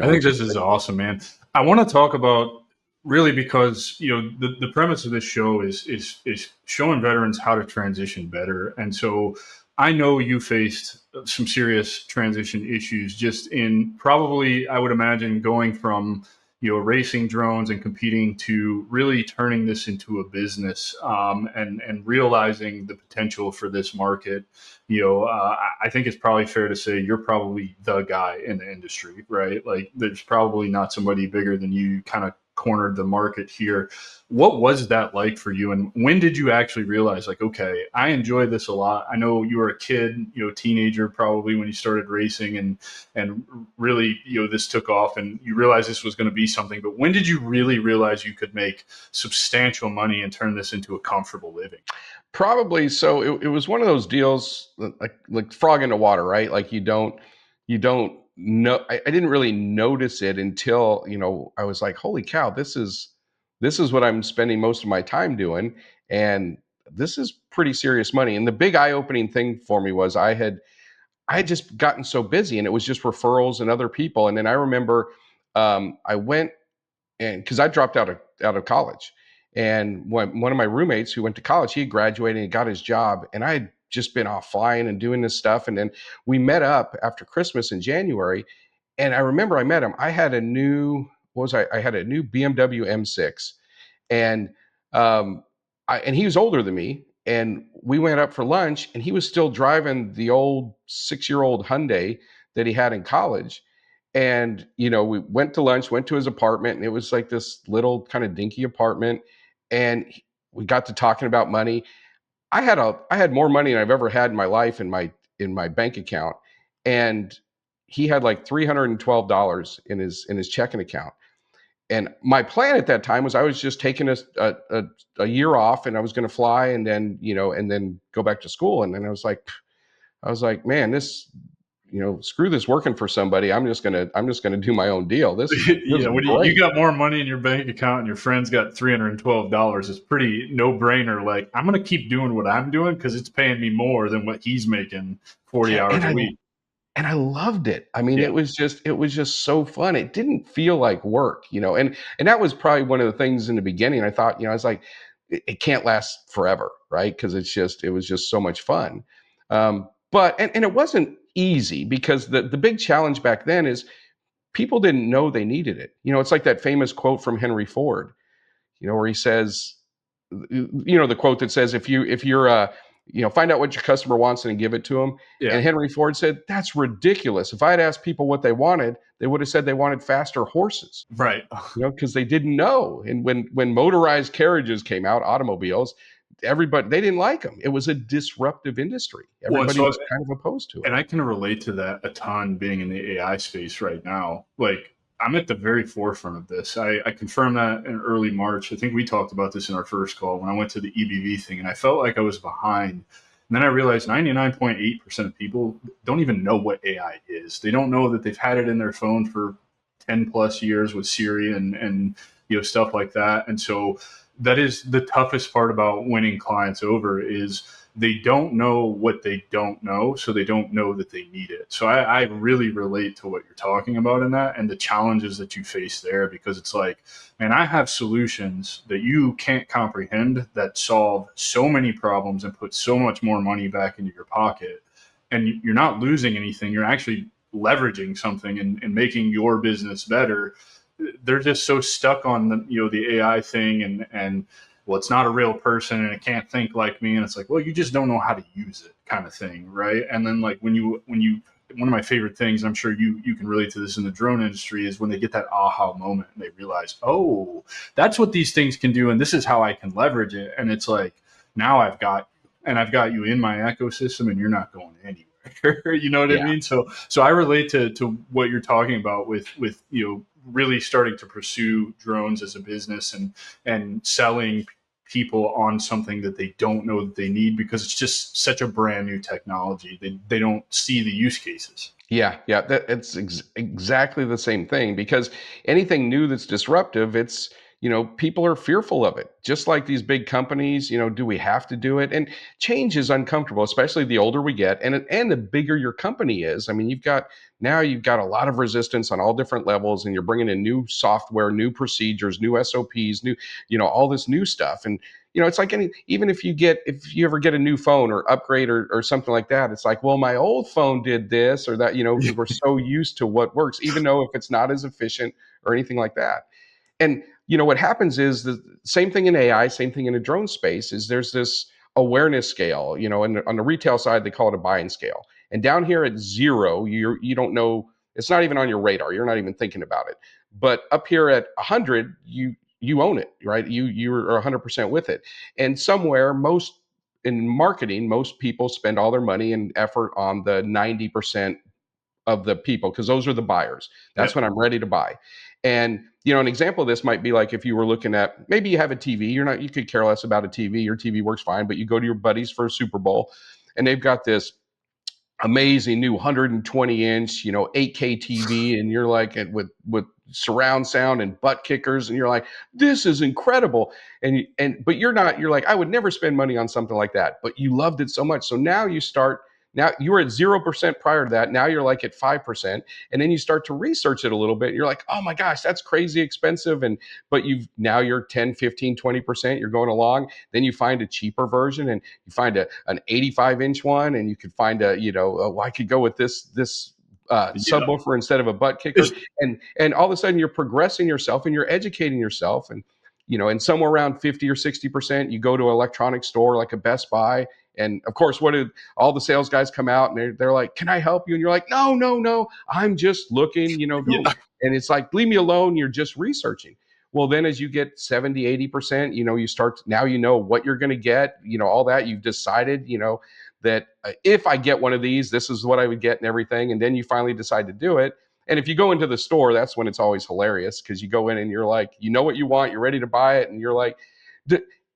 I think this is awesome, man. I want to talk about really because the premise of this show is showing veterans how to transition better, and so I know you faced some serious transition issues just in probably, I would imagine, going from racing drones and competing to really turning this into a business, and realizing the potential for this market. I think it's probably fair to say you're probably the guy in the industry, right? Like there's probably not somebody bigger than you kind of cornered the market here. What was that like for you? And when did you actually realize, like, okay, I enjoy this a lot? I know you were a kid, teenager probably when you started racing, and really, this took off and you realized this was going to be something. But when did you really realize you could make substantial money and turn this into a comfortable living? Probably. So it was one of those deals like frog in the water, right? Like you don't know. I didn't really notice it until, I was like, holy cow, this is what I'm spending most of my time doing. And this is pretty serious money. And the big eye-opening thing for me was I had just gotten so busy, and it was just referrals and other people. And then I remember I went, and because I dropped out of college, and one of my roommates who went to college, he had graduated and got his job, and I had just been off flying and doing this stuff. And then we met up after Christmas in January. And I remember I met him. I had a new, what was I had a new BMW M6. And and he was older than me. And we went up for lunch, and he was still driving the old 6-year-old Hyundai that he had in college. And we went to lunch, went to his apartment, and it was like this little kind of dinky apartment. And we got to talking about money. I had more money than I've ever had in my life in my bank account, and he had like $312 in his checking account. And my plan at that time was I was just taking a year off, and I was going to fly, and then go back to school. And then I was like, man, this, screw this working for somebody. I'm just gonna do my own deal. This is Yeah, when you great. got more money in your bank account and your friend's got $312, it's pretty no brainer. Like, I'm gonna keep doing what I'm doing because it's paying me more than what he's making 40 Yeah, hours a week. and I loved it. I mean, Yeah, it was just so fun. It didn't feel like work, and that was probably one of the things in the beginning. I thought, I was like, it can't last forever, right? Because it was just so much fun. But it wasn't easy, because the big challenge back then is people didn't know they needed it. It's like that famous quote from Henry Ford, where he says, the quote that says, if you're find out what your customer wants and give it to them. yeah, And Henry Ford said, that's ridiculous. If I had asked people what they wanted, they would have said they wanted faster horses, right. because they didn't know. And when motorized carriages came out, automobiles, everybody, they didn't like them. It was a disruptive industry. Well, Everybody was kind of opposed to it. and I can relate to that a ton being in the AI space right now. Like, I'm at the very forefront of this. I confirmed that in early March. I think we talked about this in our first call when I went to the EBV thing, and I felt like I was behind. And then I realized 99.8% of people don't even know what AI is. They don't know that they've had it in their phone for 10 plus years with Siri and stuff like that. And so that is the toughest part about winning clients over is they don't know what they don't know, so they don't know that they need it. So I really relate to what you're talking about in that and the challenges that you face there, because it's like, man, I have solutions that you can't comprehend that solve so many problems and put so much more money back into your pocket. And you're not losing anything. You're actually leveraging something and making your business better. They're just so stuck on the AI thing and well, it's not a real person and it can't think like me. And it's like, well, you just don't know how to use it, kind of thing, right? And then like when you one of my favorite things, I'm sure you can relate to this in the drone industry, is when they get that aha moment and they realize, oh, that's what these things can do, and this is how I can leverage it. And it's like, now I've got you in my ecosystem, and you're not going anywhere. You know what I Yeah. mean? So I relate to what you're talking about with really starting to pursue drones as a business and selling people on something that they don't know that they need, because it's just such a brand new technology. They don't see the use cases. Yeah, yeah, it's exactly the same thing, because anything new that's disruptive, people are fearful of it. Just like these big companies, do we have to do it? And change is uncomfortable, especially the older we get, and the bigger your company is. I mean, you've got a lot of resistance on all different levels, and you're bringing in new software, new procedures, new SOPs, new, all this new stuff. And it's like even if you ever get a new phone or upgrade or something like that, it's like, well, my old phone did this or that. We're so used to what works, even though if it's not as efficient or anything like that. And what happens is the same thing in AI, same thing in a drone space, is there's this awareness scale. And on the retail side, they call it a buying scale. And down here at 0, you don't know, it's not even on your radar. You're not even thinking about it. But up here at 100, you own it, right? You're 100% with it. And somewhere, most in marketing, most people spend all their money and effort on the 90% of the people, because those are the buyers. That's Yep. when I'm ready to buy. And an example of this might be like if you were looking at, maybe you have a TV, you could care less about a TV, your TV works fine, but you go to your buddies for a Super Bowl and they've got this amazing new 120-inch, 8K TV, and you're like, with surround sound and butt kickers, and you're like, this is incredible. But you're not, you're like, I would never spend money on something like that, but you loved it so much. So now you start Now you were at 0% prior to that. Now you're like at 5%. And then you start to research it a little bit. And you're like, oh my gosh, that's crazy expensive. But now you're 10, 15, 20%, you're going along. Then you find a cheaper version, and you find an 85-inch one, and you could find I could go with this Yeah. subwoofer instead of a butt kicker. And all of a sudden you're progressing yourself and you're educating yourself. And somewhere around 50 or 60%, you go to an electronics store like a Best Buy. And of course, what did all the sales guys come out, and they're like, can I help you? And you're like, no, no, no, I'm just looking, Yeah. and it's like, leave me alone. You're just researching. Well, then as you get 70, 80%, you start, now you know what you're going to get, all that you've decided, that if I get one of these, this is what I would get and everything. And then you finally decide to do it. And if you go into the store, that's when it's always hilarious, because you go in and you're like, you know what you want, you're ready to buy it. And you're like,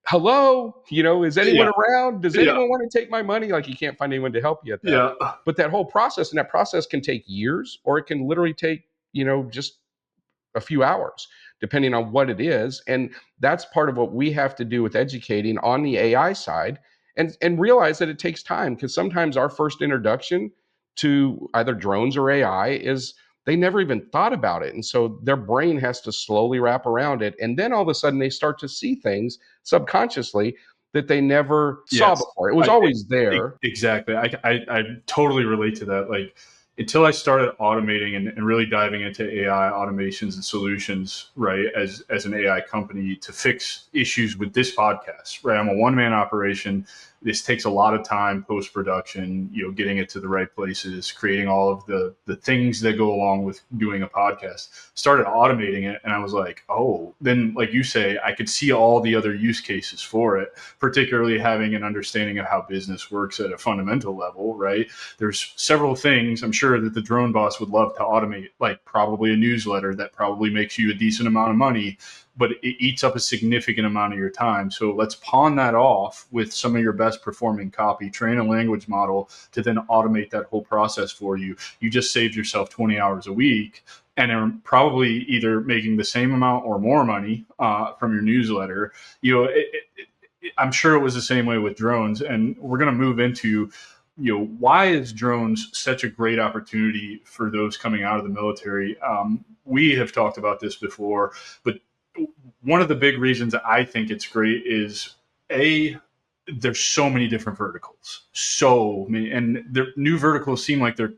hello, is anyone Yeah. around? Does Yeah. anyone want to take my money? Like, you can't find anyone to help you at that. Yeah. But that whole process, and that process can take years, or it can literally take, just a few hours, depending on what it is. And that's part of what we have to do with educating on the AI side, and realize that it takes time, because sometimes our first introduction to either drones or AI is they never even thought about it. And so their brain has to slowly wrap around it. And then all of a sudden they start to see things subconsciously that they never saw Yes. before. It was always there. Exactly. I totally relate to that. Like, until I started automating and really diving into AI automations and solutions, right, as an AI company to fix issues with this podcast, right? I'm a one-man operation. This takes a lot of time post-production, getting it to the right places, creating all of the things that go along with doing a podcast. Started automating it, and I was like, oh, then, like you say, I could see all the other use cases for it, particularly having an understanding of how business works at a fundamental level, right? There's several things I'm sure that the drone boss would love to automate, like probably a newsletter that probably makes you a decent amount of money, but it eats up a significant amount of your time. So let's pawn that off with some of your best performing copy, train a language model to then automate that whole process for you. You just saved yourself 20 hours a week, and are probably either making the same amount or more money from your newsletter. I'm sure it was the same way with drones, and we're going to move into why is drones such a great opportunity for those coming out of the military. We have talked about this before, but one of the big reasons I think it's great is there's so many different verticals, so many, and the new verticals seem like they're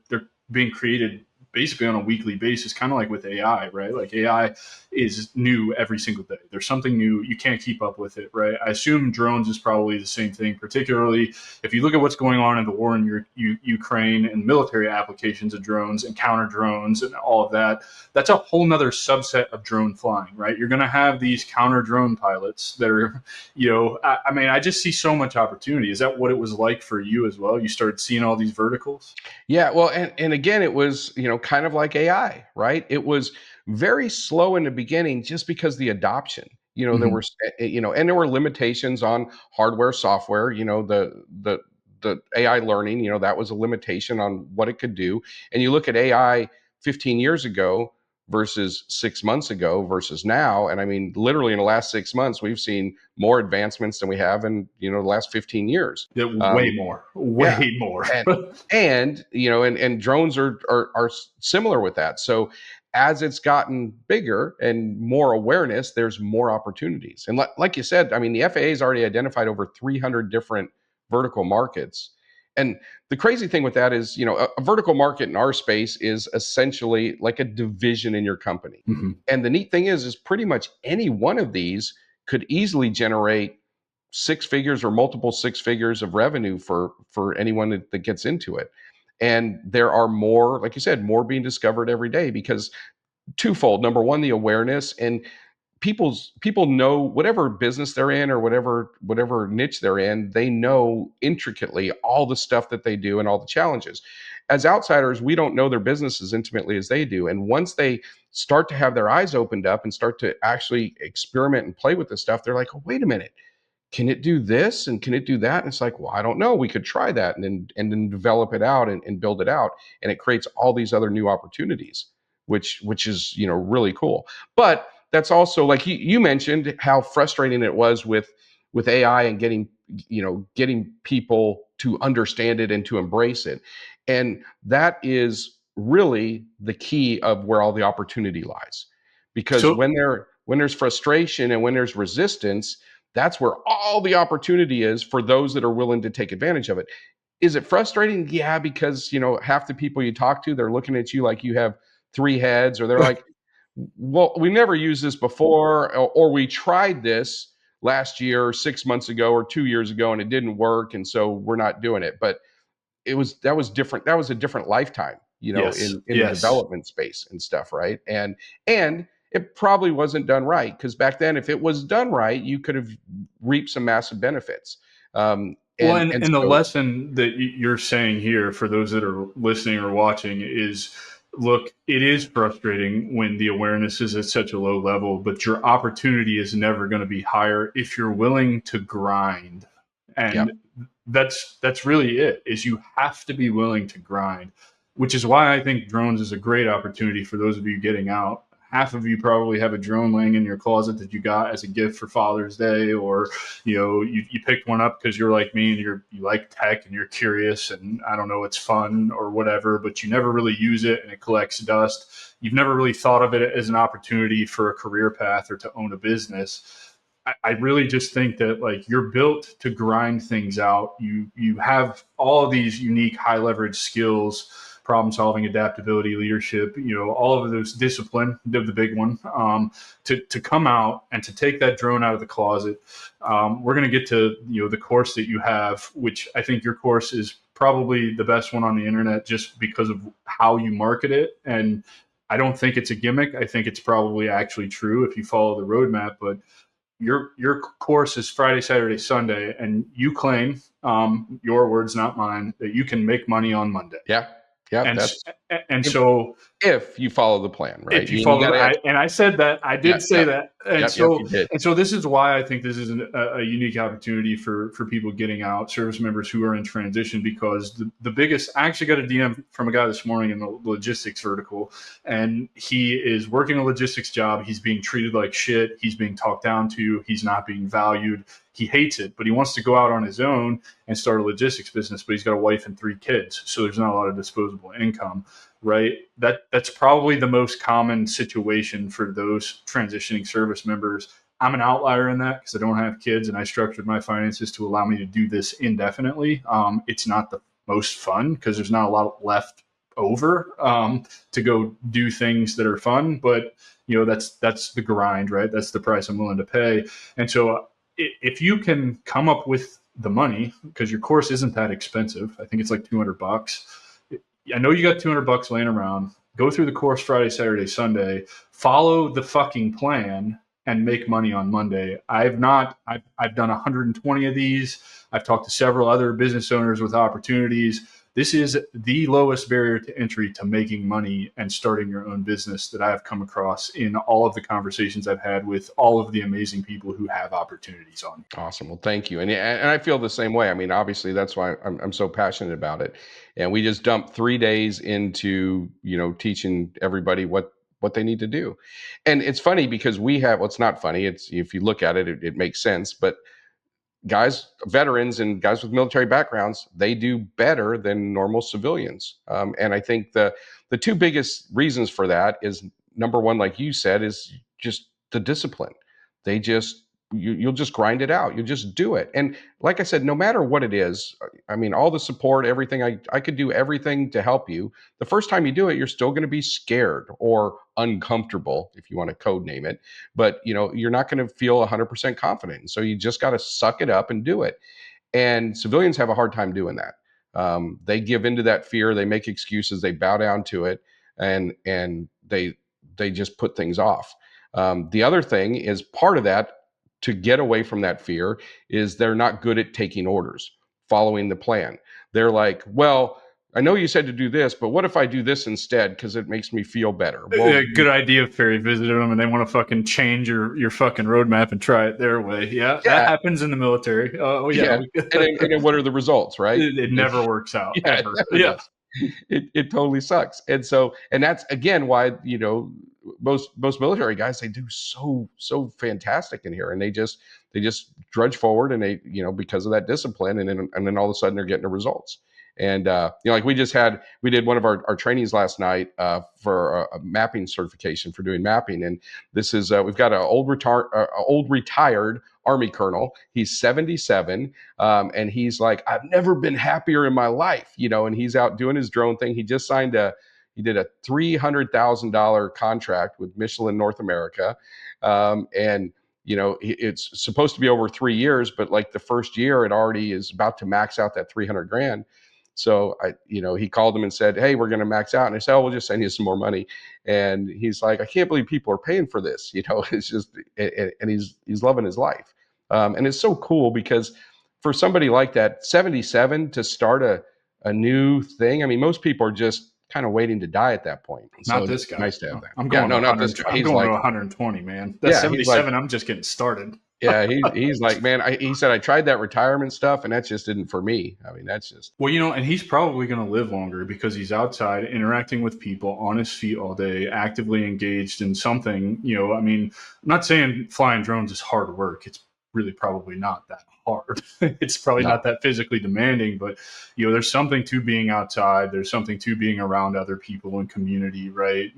being created basically on a weekly basis, kind of like with AI, right? Like, AI is new every single day. There's something new. You can't keep up with it, right? I assume drones is probably the same thing, particularly if you look at what's going on in the war in Ukraine and military applications of drones and counter drones and all of that. That's a whole nother subset of drone flying, right? You're going to have these counter drone pilots that are, I just see so much opportunity. Is that what it was like for you as well? You started seeing all these verticals? Yeah, well, and again, it was, kind of like AI, right? It was very slow in the beginning, just because the adoption, there Mhm. were, and there were limitations on hardware, software, the AI learning, that was a limitation on what it could do. And you look at AI 15 years ago versus 6 months ago versus now, and I mean, literally in the last 6 months, we've seen more advancements than we have in, the last 15 years. Yeah, way Um, more, yeah, way more. and drones are similar with that. So as it's gotten bigger and more awareness, there's more opportunities. And like you said, I mean, the FAA has already identified over 300 different vertical markets. And the crazy thing with that is, a vertical market in our space is essentially like a division in your company. Mhm. And the neat thing is pretty much any one of these could easily generate six figures or multiple six figures of revenue for anyone that gets into it. And there are more, like you said, more being discovered every day, because twofold. Number one, the awareness, and people know whatever business they're in, or whatever niche they're in, they know intricately all the stuff that they do and all the challenges. As outsiders, we don't know their business as intimately as they do. And once they start to have their eyes opened up and start to actually experiment and play with this stuff, they're like, oh, wait a minute, can it do this and can it do that? And it's like, well, I don't know, we could try that, and then develop it out, and build it out, and it creates all these other new opportunities, which is, really cool. But that's also, like you mentioned, how frustrating it was with AI and getting getting people to understand it and to embrace it. And that is really the key of where all the opportunity lies. Because So when there's frustration and when there's resistance, that's where all the opportunity is for those that are willing to take advantage of it. Is it frustrating? Yeah, because half the people you talk to, they're looking at you like you have three heads, or they're like, well, we never used this before, or we tried this last year or 6 months ago or 2 years ago and it didn't work, and so we're not doing it. But that was different. That was a different lifetime, yes, in the yes. development space and stuff, right? And it probably wasn't done right, because back then, if it was done right, you could have reaped some massive benefits. Well, And and the so, lesson that you're saying here for those that are listening or watching is, look, it is frustrating when the awareness is at such a low level, but your opportunity is never going to be higher if you're willing to grind. yeah, And that's really it, is you have to be willing to grind, which is why I think drones is a great opportunity for those of you getting out. Half of you probably have a drone laying in your closet that you got as a gift for Father's Day, or you picked one up because you're like me and you like tech and you're curious, and I don't know, it's fun or whatever, but you never really use it and it collects dust. You've never really thought of it as an opportunity for a career path or to own a business. I really just think that, like, you're built to grind things out. You have all of these unique high leverage skills: problem solving, adaptability, leadership, all of those, discipline, the big one, to come out and to take that drone out of the closet. We're going to get to, the course that you have, which I think your course is probably the best one on the internet just because of how you market it. And I don't think it's a gimmick. I think it's probably actually true if you follow the roadmap. But your course is Friday, Saturday, Sunday, and you claim, your words, not mine, that you can make money on Monday. yeah, yeah. And That's and if, so if you follow the plan, right? if you You got follow, to have. I said that, I Yeah, did yeah, say that, and yep, so you did. this is why I think this is a unique opportunity for people getting out, service members who are in transition, because the biggest, I actually got a DM from a guy this morning in the logistics vertical, and he is working a logistics job. He's being treated like shit. He's being talked down to. He's not being valued. He hates it, but he wants to go out on his own and start a logistics business, but he's got a wife and 3 kids, so there's not a lot of disposable income. Right, that's probably the most common situation for those transitioning service members. I'm an outlier in that because I don't have kids and I structured my finances to allow me to do this indefinitely. It's not the most fun because there's not a lot left over, to go do things that are fun, but that's the grind, right? That's the price I'm willing to pay. And so if you can come up with the money, because your course isn't that expensive, I think it's like $200. I know you got $200 laying around. Go through the course Friday, Saturday, Sunday. Follow the fucking plan and make money on Monday. I've done 120 of these. I've talked to several other business owners with opportunities. This is the lowest barrier to entry to making money and starting your own business that I have come across in all of the conversations I've had with all of the amazing people who have opportunities on. Awesome. Well, thank you. And I feel the same way. I mean, obviously, that's why I'm so passionate about it. And we just dumped 3 days into teaching everybody what they need to do. And it's funny because well, it's not funny. It's, if you look at it, it makes sense. But guys, veterans and guys with military backgrounds, they do better than normal civilians. And I think the two biggest reasons for that is, number one, like you said, is just the discipline. They just you'll just grind it out. You'll just do it. And like I said, no matter what it is, I mean, all the support, everything, I could do everything to help you. The first time you do it, you're still going to be scared or uncomfortable, if you want to code name it. But you're not going to feel 100% confident. And so you just got to suck it up and do it. And civilians have a hard time doing that. They give into that fear. They make excuses. They bow down to it, and they just put things off. The other thing is, part of that, to get away from that fear, is they're not good at taking orders, following the plan. They're like, well, I know you said to do this, but what if I do this instead because it makes me feel better? Well, Good idea if Ferry visited them and they want to fucking change your fucking roadmap and try it their way. Yeah, that yeah, happens in the military. Oh yeah, yeah. And then what are the results, right? it never works out, Yeah, it ever. never Yeah. does. It totally sucks. And that's again why most military guys, they do so fantastic in here, and they just drudge forward, and they, because of that discipline, and then all of a sudden they're getting the results. And like we did one of our trainings last night for a mapping certification for doing mapping. And this is we've got an old retired Army colonel. He's 77, and he's like, I've never been happier in my life, and he's out doing his drone thing. He just signed he did a $300,000 contract with Michelin North America, and it's supposed to be over 3 years, but like the first year, it already is about to max out that 300 grand. So he called him and said, "Hey, we're going to max out." And I said, "Oh, we'll just send you some more money." And he's like, "I can't believe people are paying for this." It's just, and he's loving his life. And it's so cool because for somebody like that, 77, to start a new thing. I mean, most people are just kind of waiting to die at that point. So Not this it's guy. nice to have that. I'm Yeah, going no, to not 100. this guy. I'm He's going like, to 120, man. That's yeah, he's like, 77. I'm just getting started. yeah, he's like, man, he said, I tried that retirement stuff, and that just didn't for me. I mean, that's just. Well, and he's probably going to live longer because he's outside interacting with people on his feet all day, actively engaged in something. I mean, I'm not saying flying drones is hard work. It's really probably not that hard. It's probably No. not that physically demanding, but there's something to being outside. There's something to being around other people and community, right?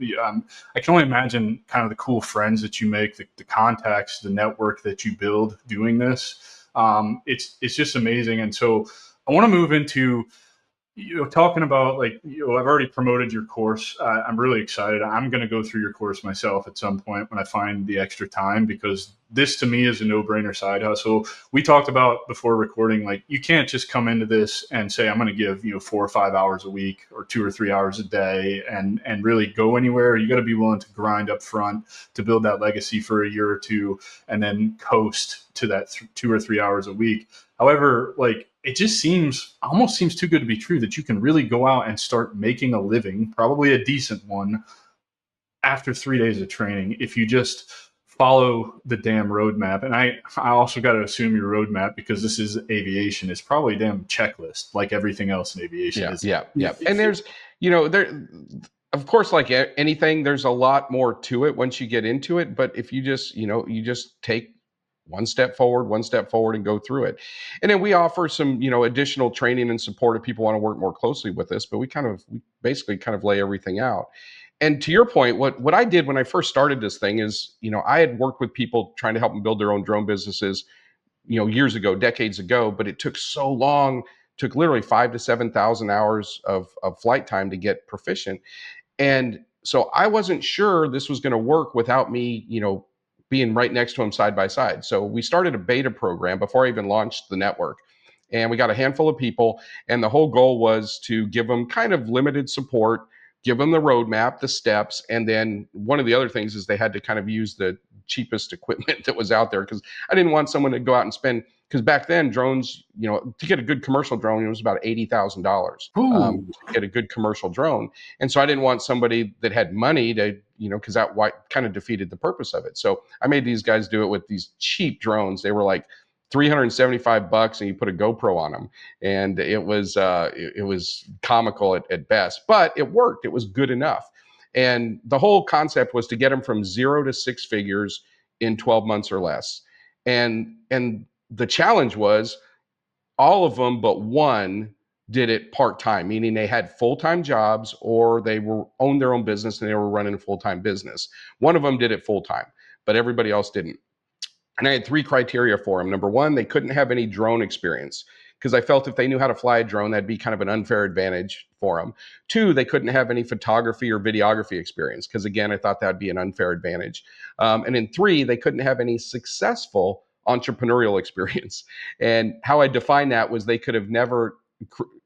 I can only imagine kind of the cool friends that you make, the contacts, the network that you build doing this. It's just amazing. And so I want to move into talking about I've already promoted your course. I'm really excited. I'm going to go through your course myself at some point when I find the extra time, because this to me is a no-brainer side hustle. We talked about before recording, like, you can't just come into this and say, I'm going to give 4 or 5 hours a week or 2 or 3 hours a day and really go anywhere. You got to be willing to grind up front to build that legacy for a year or two and then coast to that 2 or 3 hours a week. However, it just almost seems too good to be true that you can really go out and start making a living, probably a decent one, after 3 days of training if you just follow the damn roadmap. And I also got to assume your roadmap, because this is aviation, is probably a damn checklist like everything else in aviation. Yeah. And there's, there, of course, like anything, there's a lot more to it once you get into it. But if you just, you just take one step forward and go through it. And then we offer some, additional training and support if people want to work more closely with us, but we basically kind of lay everything out. And to your point, what I did when I first started this thing is, I had worked with people trying to help them build their own drone businesses, years ago, decades ago, but it took so long, took literally 5,000 to 7,000 hours of flight time to get proficient. And so I wasn't sure this was going to work without me, being right next to him side by side. So we started a beta program before I even launched the network. And we got a handful of people. And the whole goal was to give them kind of limited support, give them the roadmap, the steps. And then one of the other things is they had to kind of use the cheapest equipment that was out there, because I didn't want someone to go out and spend, because back then drones, to get a good commercial drone, it was about $80,000 to get a good commercial drone. And so I didn't want somebody that had money to, because that kind of defeated the purpose of it. So I made these guys do it with these cheap drones. They were like $375, and you put a GoPro on them, and it was comical at best, but it worked. It was good enough. And the whole concept was to get them from 0 to 6 figures in 12 months or less. And the challenge was all of them but one did it part-time, meaning they had full-time jobs or they owned their own business and they were running a full-time business. One of them did it full-time, but everybody else didn't. And I had 3 criteria for them. Number 1, they couldn't have any drone experience, because I felt if they knew how to fly a drone, that'd be kind of an unfair advantage for them. 2, they couldn't have any photography or videography experience, because again, I thought that'd be an unfair advantage. And then 3, they couldn't have any successful entrepreneurial experience. And how I defined that was they could have never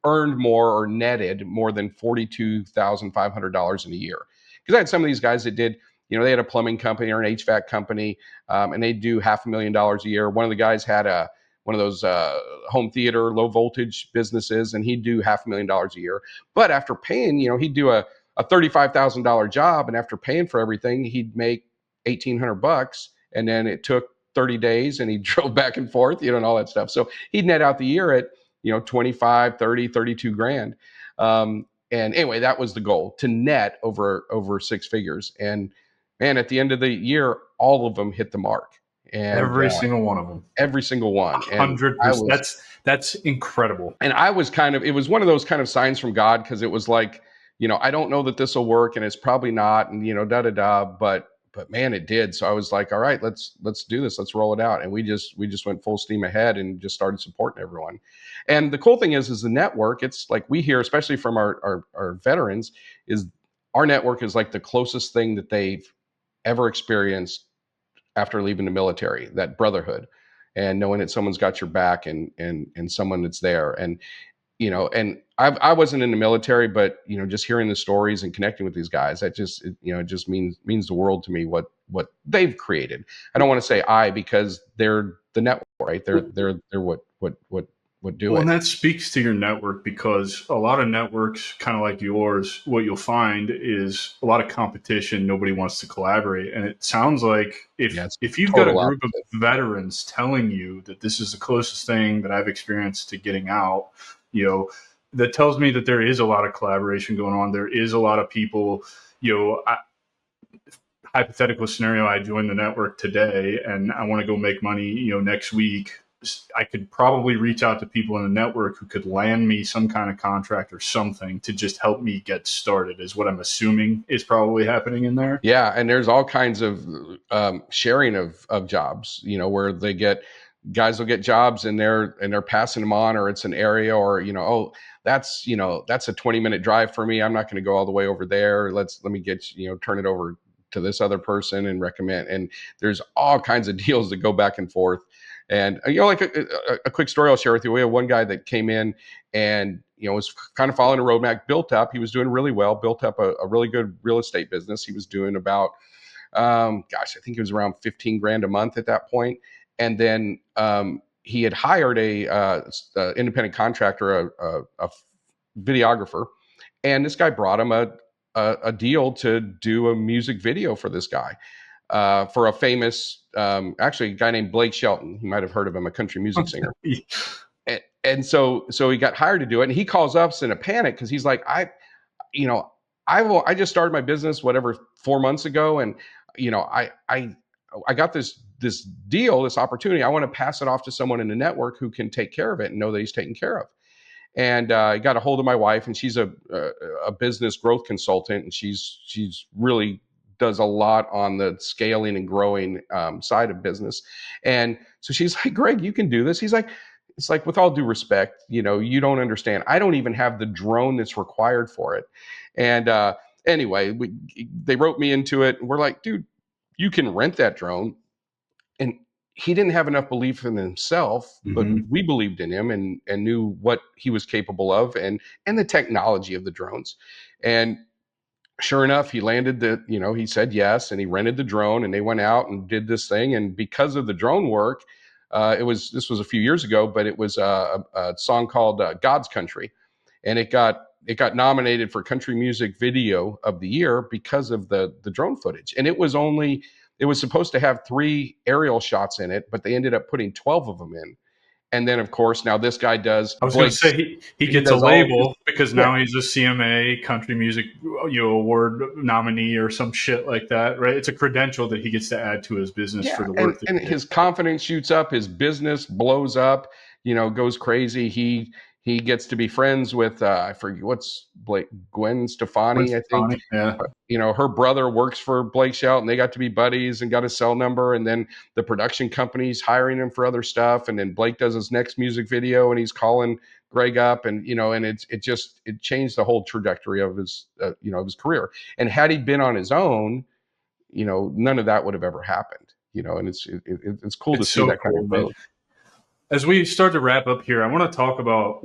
earned more or netted more than $42,500 in a year. Because I had some of these guys that did, they had a plumbing company or an HVAC company, and they do $500,000 a year. One of the guys had one of those home theater, low voltage businesses, and he'd do $500,000 a year. But after paying, he'd do a $35,000 job, and after paying for everything, he'd make $1,800, and then it took 30 days, and he drove back and forth, and all that stuff. So he'd net out the year at 25, 30, 32 grand. And anyway, that was the goal, to net over 6 figures. And man, at the end of the year, all of them hit the mark. and Every single one of them. every single one. And I 100%. was, That's incredible. and I was kind of, it was one of those kind of signs from God, because it was like, I don't know that this will work, and it's probably not, and da da da, but man, it did. So I was like, all right, let's do this, let's roll it out, and we just went full steam ahead and just started supporting everyone. And the cool thing is the network. It's like we hear, especially from our veterans, is our network is like the closest thing that they've ever experienced after leaving the military, that brotherhood and knowing that someone's got your back, and someone that's there. And and I wasn't in the military, but just hearing the stories and connecting with these guys, that just it just means the world to me, what they've created. I don't want to say because they're the network, right? They're what do Well, it. and that speaks to your network, because a lot of networks, kind of like yours, what you'll find is a lot of competition. Nobody wants to collaborate. And it sounds like Yeah, it's if you've got a total group of opposite. veterans telling you that this is the closest thing that I've experienced to getting out, that tells me that there is a lot of collaboration going on. There is a lot of people, hypothetical scenario, I join the network today and I want to go make money, next week. I could probably reach out to people in the network who could land me some kind of contract or something to just help me get started, is what I'm assuming is probably happening in there. Yeah, and there's all kinds of sharing of jobs, where guys will get jobs, and they're passing them on, or it's an area, or oh, that's that's a 20-minute drive for me. I'm not going to go all the way over there. Let me get turn it over to this other person and recommend. And there's all kinds of deals that go back and forth. And like a quick story I'll share with you. We had one guy that came in and was kind of following a roadmap, built up. He was doing really well, built up a really good real estate business. He was doing about, I think it was around 15 grand a month at that point. And then he had hired a independent contractor, a videographer, and this guy brought him a deal to do a music video for this guy. For a famous, actually a guy named Blake Shelton. You might have heard of him, a country music singer. And so he got hired to do it, and he calls us in a panic, because he's like, I just started my business, 4 months ago, and I got this deal, this opportunity. I want to pass it off to someone in the network who can take care of it and know that he's taken care of. And I got a hold of my wife, and she's a business growth consultant, and she's really does a lot on the scaling and growing side of business. And so she's like, Greg, you can do this. He's like, it's like, with all due respect, you don't understand. I don't even have the drone that's required for it. And anyway, they wrote me into it. And we're like, dude, you can rent that drone. And he didn't have enough belief in himself, but we believed in him and knew what he was capable of, and the technology of the drones. And sure enough, he landed he said yes, and he rented the drone, and they went out and did this thing. And because of the drone work, this was a few years ago, but it was a song called God's Country. And it got nominated for Country Music Video of the Year because of the drone footage. And it was supposed to have 3 aerial shots in it, but they ended up putting 12 of them in. And then, of course, now this guy does. I was going to say he gets a label because now he's a CMA Country Music Award nominee or some shit like that, right? It's a credential that he gets to add to his business for the work. And his confidence shoots up, his business blows up, goes crazy. He gets to be friends with I forget what's Gwen Stefani, I think. Yeah. Her brother works for Blake Shelton. They got to be buddies and got a cell number. And then the production company's hiring him for other stuff. And then Blake does his next music video, and he's calling Greg up, and and it changed the whole trajectory of his of his career. And had he been on his own, none of that would have ever happened. And it's cool to see that kind of growth. As we start to wrap up here, I want to talk about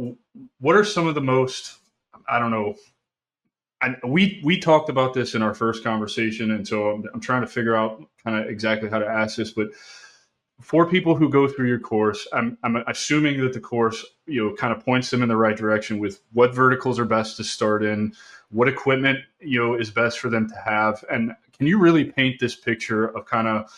what are some of the most, I don't know, we talked about this in our first conversation, and so I'm trying to figure out kind of exactly how to ask this. But for people who go through your course, I'm assuming that the course kind of points them in the right direction with what verticals are best to start in, what equipment is best for them to have, and can you really paint this picture of kind of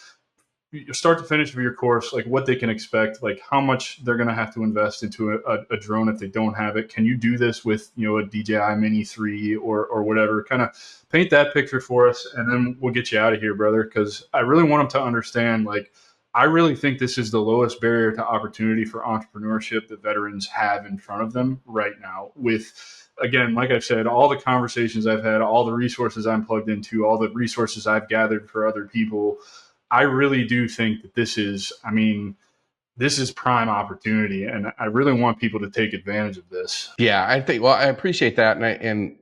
start to finish of your course, like what they can expect, like how much they're going to have to invest into a drone if they don't have it? Can you do this with, a DJI Mini 3 or whatever? Kind of paint that picture for us, and then we'll get you out of here, brother, because I really want them to understand, like, I really think this is the lowest barrier to opportunity for entrepreneurship that veterans have in front of them right now. With, again, like I've said, all the conversations I've had, all the resources I'm plugged into, all the resources I've gathered for other people, I really do think that this is, I mean, this is prime opportunity, and I really want people to take advantage of this. Yeah, I think. Well, I appreciate that, and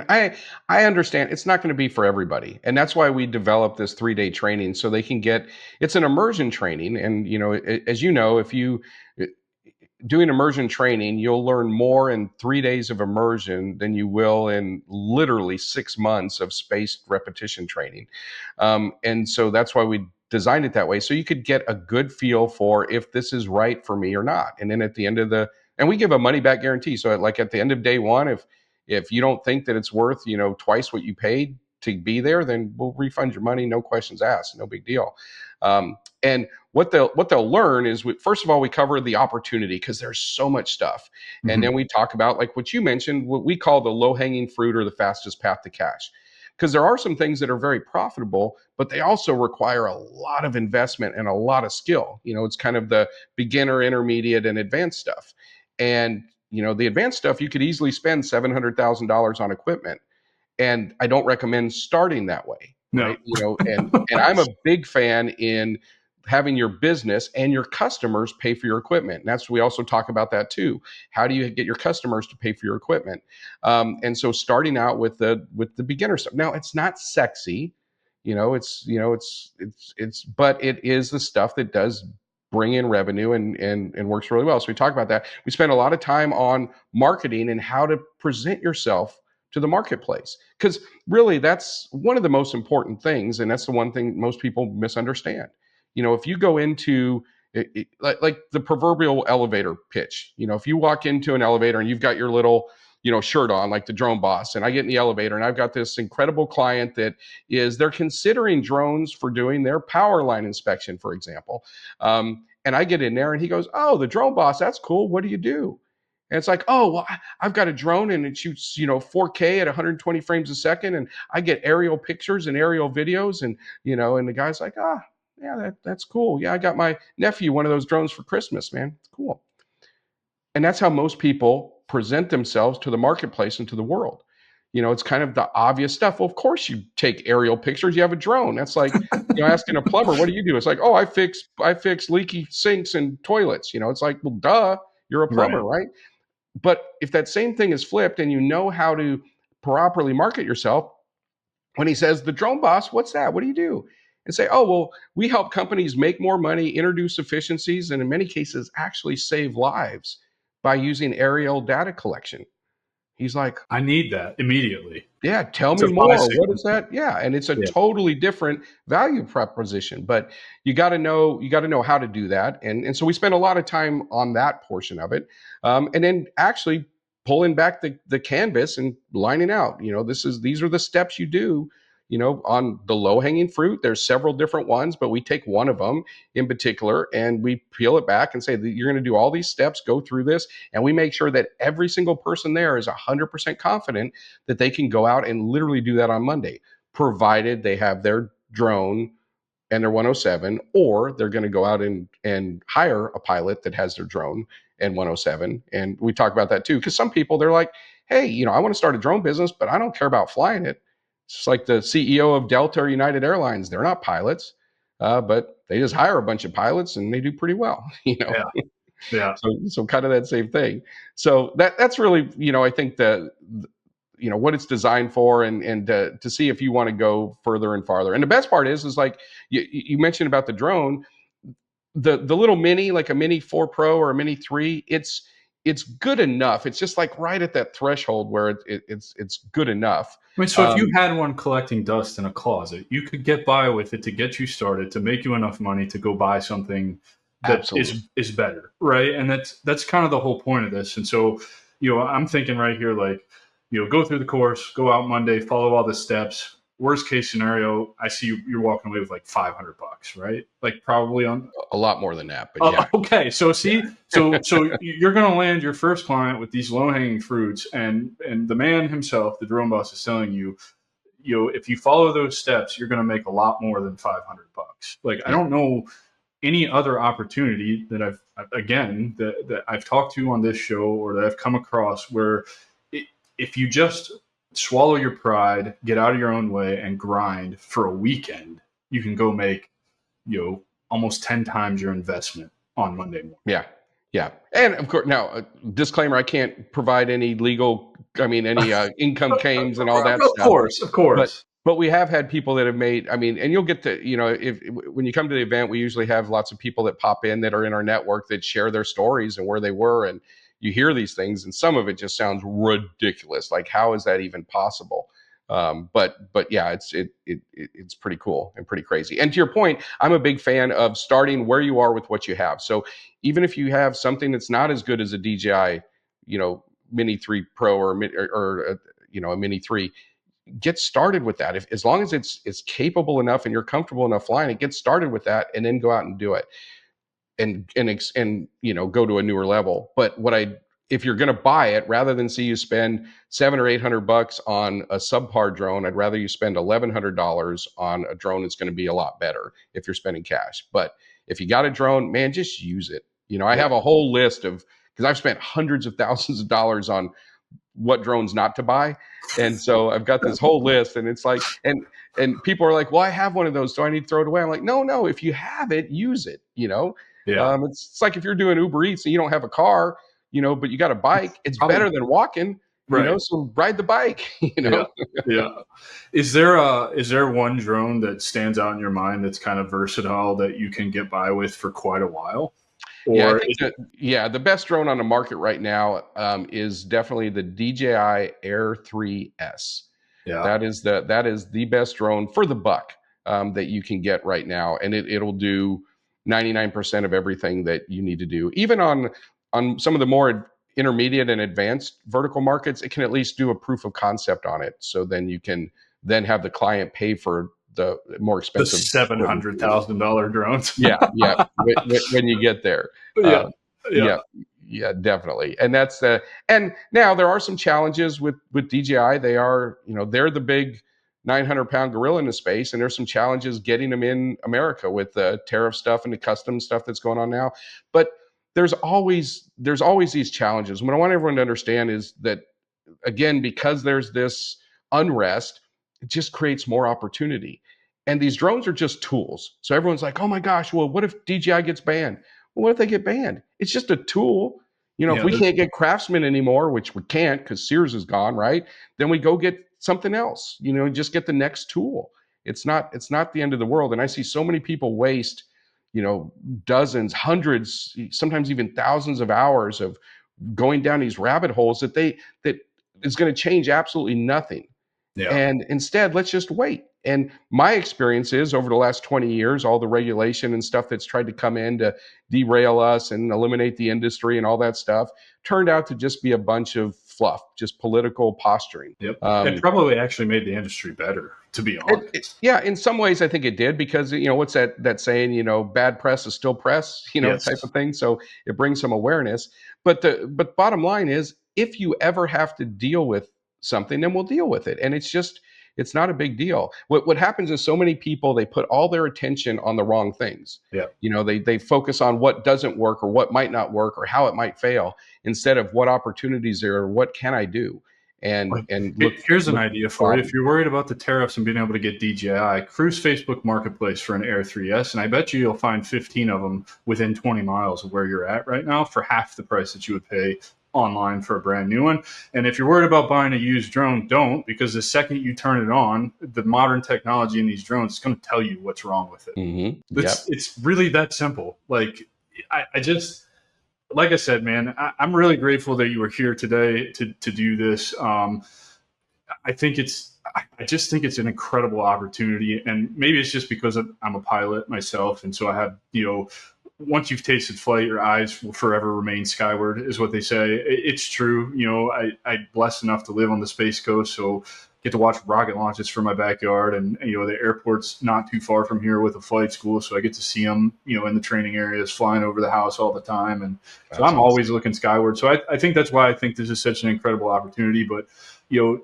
I understand it's not going to be for everybody, and that's why we developed this 3-day training so they can get. It's an immersion training, and as you know, if you doing immersion training, you'll learn more in 3 days of immersion than you will in literally 6 months of spaced repetition training. And so that's why we designed it that way. So you could get a good feel for if this is right for me or not. And then at the end of and we give a money back guarantee. So like at the end of day one, if you don't think that it's worth, twice what you paid to be there, then we'll refund your money. No questions asked. No big deal. And what they'll learn is first of all, we cover the opportunity because there's so much stuff. And then we talk about, like what you mentioned, what we call the low hanging fruit or the fastest path to cash. Because there are some things that are very profitable, but they also require a lot of investment and a lot of skill. It's kind of the beginner, intermediate, and advanced stuff. And the advanced stuff, you could easily spend $700,000 on equipment, and I don't recommend starting that way, No. right? And I'm a big fan in having your business and your customers pay for your equipment. And we also talk about that too. How do you get your customers to pay for your equipment? And so starting out with the beginner stuff. Now it's not sexy, but it is the stuff that does bring in revenue and works really well. So we talk about that. We spend a lot of time on marketing and how to present yourself to the marketplace, because really that's one of the most important things, and that's the one thing most people misunderstand. If you go into like the proverbial elevator pitch, if you walk into an elevator and you've got your little shirt on like the drone boss, and I get in the elevator and I've got this incredible client that they're considering drones for doing their power line inspection, for example, and I get in there and he goes, "Oh, the drone boss, that's cool, what do you do?" And it's like, "Oh, well, I've got a drone and it shoots, 4K at 120 frames a second, and I get aerial pictures and aerial videos." And the guy's like, "Ah, yeah, that's cool. Yeah, I got my nephew one of those drones for Christmas, man. It's cool." And that's how most people present themselves to the marketplace and to the world. It's kind of the obvious stuff. Well, of course you take aerial pictures. You have a drone. That's like, asking a plumber, "What do you do?" It's like, "Oh, I fix leaky sinks and toilets." It's like, well, duh, you're a plumber, right? But if that same thing is flipped and you know how to properly market yourself, when he says, "The drone boss, what's that? What do you do?" And say, "Oh, well, we help companies make more money, introduce efficiencies, and in many cases actually save lives by using aerial data collection." He's like, I need that immediately. "Yeah, tell It's me a buy more. What signal. is that?" Yeah, and it's a Yeah. totally different value proposition, but you got to know how to do that, and so we spend a lot of time on that portion of it, and then actually pulling back the canvas and lining out. These are the steps you do. On the low hanging fruit, there's several different ones, but we take one of them in particular and we peel it back and say that you're going to do all these steps, go through this, and we make sure that every single person there is 100% confident that they can go out and literally do that on Monday, provided they have their drone and their 107, or they're going to go out and hire a pilot that has their drone and 107. And we talk about that too, because some people, they're like, "Hey, I want to start a drone business, but I don't care about flying it." It's like the CEO of Delta or United Airlines. They're not pilots, but they just hire a bunch of pilots and they do pretty well. Yeah. Yeah. So kind of that same thing. So that's really, I think what it's designed for, and to see if you want to go further and farther. And the best part is like you mentioned about the drone, the little mini, like a Mini 4 Pro or a Mini 3, it's good enough. It's just like right at that threshold where it's good enough. I mean, so if you had one collecting dust in a closet, you could get by with it to get you started, to make you enough money to go buy something that Absolutely. is better, right? And that's kind of the whole point of this. And so, I'm thinking right here, like, go through the course, go out Monday, follow all the steps. Worst case scenario, I see you're walking away with like $500, right? Like probably on. A lot more than that, but yeah. Okay, so see, so you're going to land your first client with these low hanging fruits, and the man himself, the drone boss, is telling you, if you follow those steps, you're going to make a lot more than $500. Like, I Yeah. don't know any other opportunity that I've talked to on this show or that I've come across where if you just swallow your pride, get out of your own way, and grind for a weekend, you can go make almost 10 times your investment on Monday morning. Yeah. Yeah. And of course, now, disclaimer, I can't provide any legal, any income claims and all that Of stuff. Of course. But we have had people that have made, and you'll get to, if when you come to the event, we usually have lots of people that pop in that are in our network that share their stories and where they were. And you hear these things, and some of it just sounds ridiculous. Like, how is that even possible? But yeah, it's pretty cool and pretty crazy. And to your point, I'm a big fan of starting where you are with what you have. So even if you have something that's not as good as a DJI, Mini 3 Pro or a Mini 3, get started with that. As long as it's capable enough and you're comfortable enough flying it, get started with that and then go out and do it and go to a newer level. But if you're going to buy it, rather than see you spend $700 or $800 on a subpar drone, I'd rather you spend $1,100 on a drone that's going to be a lot better if you're spending cash. But if you got a drone, man, just use it. I have a whole list because I've spent hundreds of thousands of dollars on what drones not to buy. And so I've got this whole list, and it's like, and people are like, well, I have one of those, so I need to throw it away. I'm like, no, if you have it, use it. It's like if you're doing Uber Eats and you don't have a car, but you got a bike, it's better than walking, right. So ride the bike, Yeah. Is there one drone that stands out in your mind that's kind of versatile that you can get by with for quite a while? Or the best drone on the market right now is definitely the DJI Air 3S. Yeah. That is the best drone for the buck that you can get right now, and it'll do 99% of everything that you need to do. Even on some of the more intermediate and advanced vertical markets, it can at least do a proof of concept on it. So then you can then have the client pay for the more expensive $700,000 drones. yeah. When you get there. Yeah, definitely. And that's and now there are some challenges with DJI. They are, they're the big 900-pound gorilla in the space, and there's some challenges getting them in America with the tariff stuff and the customs stuff that's going on now. But there's always these challenges. What I want everyone to understand is that, again, because there's this unrest, it just creates more opportunity. And these drones are just tools. So everyone's like, oh my gosh, well, what if DJI gets banned? Well, what if they get banned? It's just a tool. If we can't get Craftsman anymore, which we can't because Sears is gone, right? Then we go get something else, just get the next tool. It's not the end of the world. And I see so many people waste, dozens, hundreds, sometimes even thousands of hours of going down these rabbit holes that is going to change absolutely nothing. Yeah. And instead, let's just wait. And my experience is over the last 20 years, all the regulation and stuff that's tried to come in to derail us and eliminate the industry and all that stuff turned out to just be a bunch of fluff, just political posturing. Yep. It probably actually made the industry better, to be honest. In some ways, I think it did because, what's that saying, bad press is still press, yes. type of thing. So it brings some awareness. But bottom line is, if you ever have to deal with something, then we'll deal with it. And it's not a big deal. What happens is so many people, they put all their attention on the wrong things. Yeah. They focus on what doesn't work or what might not work or how it might fail instead of what opportunities there are, what can I do? Here's an idea for you. If you're worried about the tariffs and being able to get DJI, cruise Facebook Marketplace for an Air 3S, and I bet you'll find 15 of them within 20 miles of where you're at right now for half the price that you would pay online for a brand new one. And if you're worried about buying a used drone, don't, because the second you turn it on, the modern technology in these drones is going to tell you what's wrong with it. Mm-hmm. It's really that simple. Like I said, man, I'm really grateful that you were here today to do this. I just think it's an incredible opportunity, and maybe it's just because I'm a pilot myself, and so I have, once you've tasted flight, your eyes will forever remain skyward, is what they say. It's true. I'm blessed enough to live on the Space Coast, so get to watch rocket launches from my backyard, and the airport's not too far from here with a flight school, so I get to see them, in the training areas, flying over the house all the time, and so I'm always looking skyward. So I think that's why I think this is such an incredible opportunity. But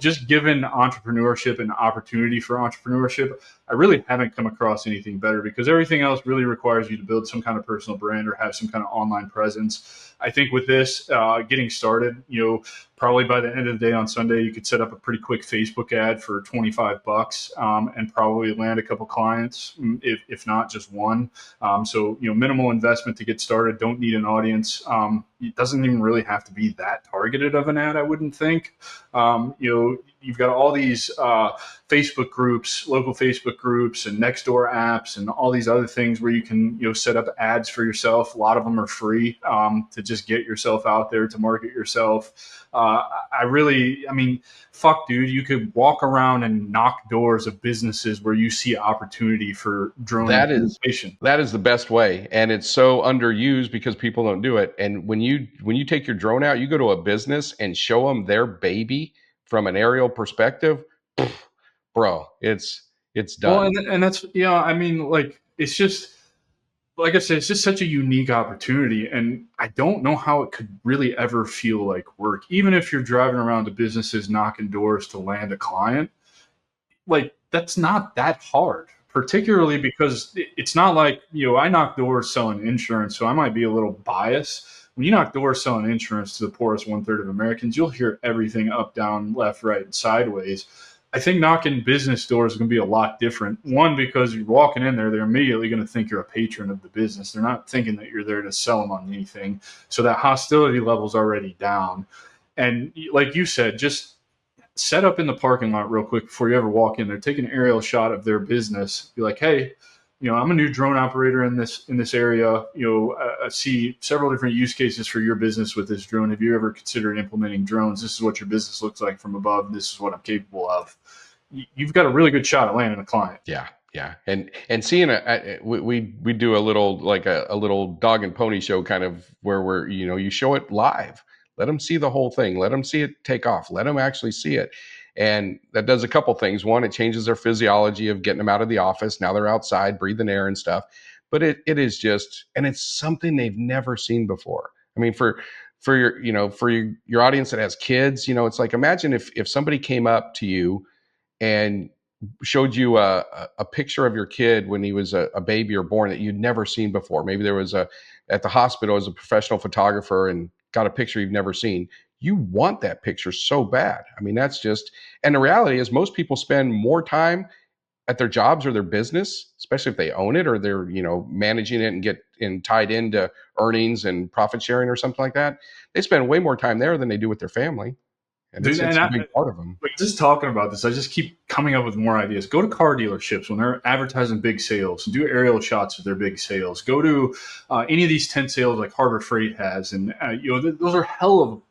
just given entrepreneurship and opportunity for entrepreneurship, I really haven't come across anything better, because everything else really requires you to build some kind of personal brand or have some kind of online presence. I think with this, getting started, probably by the end of the day on Sunday, you could set up a pretty quick Facebook ad for $25, and probably land a couple clients, if not just one. So, minimal investment to get started. Don't need an audience. It doesn't even really have to be that targeted of an ad, I wouldn't think. You've got all these Facebook groups, local Facebook groups, and Nextdoor apps, and all these other things where you can, set up ads for yourself. A lot of them are free, to just get yourself out there, to market yourself. Fuck, dude, you could walk around and knock doors of businesses where you see opportunity for drone implementation. That is the best way, and it's so underused because people don't do it. And when you take your drone out, you go to a business and show them their baby from an aerial perspective, bro, it's done. Well, and that's, it's just, like I said, it's just such a unique opportunity, and I don't know how it could really ever feel like work. Even if you're driving around to businesses knocking doors to land a client, like, that's not that hard, particularly because it's not like, I knock doors selling insurance, so I might be a little biased. When you knock doors selling insurance to the poorest 1/3 of Americans, you'll hear everything up, down, left, right, and sideways. I think knocking business doors is going to be a lot different. One, because you're walking in there, they're immediately going to think you're a patron of the business. They're not thinking that you're there to sell them on anything. So that hostility level's already down. And like you said, just set up in the parking lot real quick before you ever walk in there. Take an aerial shot of their business. Be like, hey, I'm a new drone operator in this area. I see several different use cases for your business with this drone. Have you ever considered implementing drones? This is what your business looks like from above. This is what I'm capable of. You've got a really good shot at landing a client. Yeah. And seeing we do a little, like a little dog and pony show kind of, where we're, you show it live. Let them see the whole thing. Let them see it take off. Let them actually see it. And that does a couple things. One, it changes their physiology of getting them out of the office. Now they're outside breathing air and stuff. But it is just, and it's something they've never seen before. I mean, for your audience that has kids, it's like, imagine if somebody came up to you and showed you a picture of your kid when he was a baby or born that you'd never seen before. Maybe there was at the hospital as a professional photographer and got a picture you've never seen. You want that picture so bad. I mean, that's just, and the reality is most people spend more time at their jobs or their business, especially if they own it or they're, managing it and get tied into earnings and profit sharing or something like that. They spend way more time there than they do with their family. And it's a big part of them. Just talking about this, I just keep coming up with more ideas. Go to car dealerships when they're advertising big sales and do aerial shots of their big sales. Go to any of these tent sales like Harbor Freight has, and those are hell of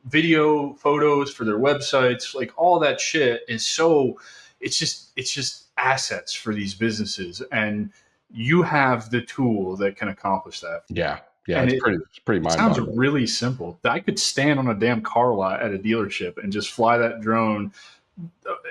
video photos for their websites. Like, all that shit is so. It's just assets for these businesses, and you have the tool that can accomplish that. Yeah. Yeah, it's pretty mind-boggling. Sounds really simple. I could stand on a damn car lot at a dealership and just fly that drone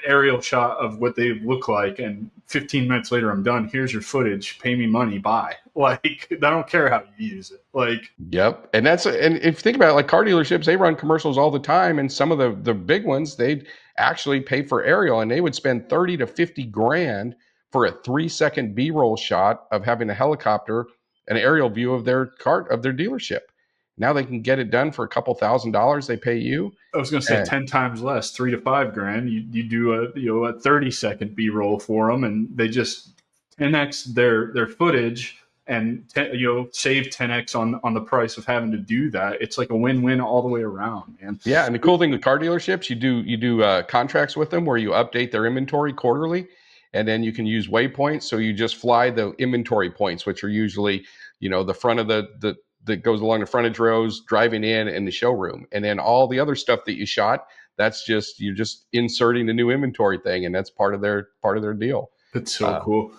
aerial shot of what they look like, and 15 minutes later I'm done. Here's your footage. Pay me money. Bye. Like, I don't care how you use it. Like, yep. And and if you think about it, like car dealerships, they run commercials all the time, and some of the big ones, they'd actually pay for aerial, and they would spend 30 to 50 grand for a 3-second B-roll shot of having a helicopter, an aerial view of their dealership. Now they can get it done for a couple $1,000s. They pay you. I was going to say 10 times less, 3 to 5 grand. You do a 30-second B-roll for them, and they just 10x their footage, and save 10x on the price of having to do that. It's like a win-win all the way around, man. Yeah, and the cool thing with car dealerships, you do contracts with them where you update their inventory quarterly. And then you can use waypoints. So you just fly the inventory points, which are usually, the front of that goes along the frontage rows, driving in the showroom. And then all the other stuff that you shot, you're just inserting the new inventory thing. And that's part of their deal. That's so cool.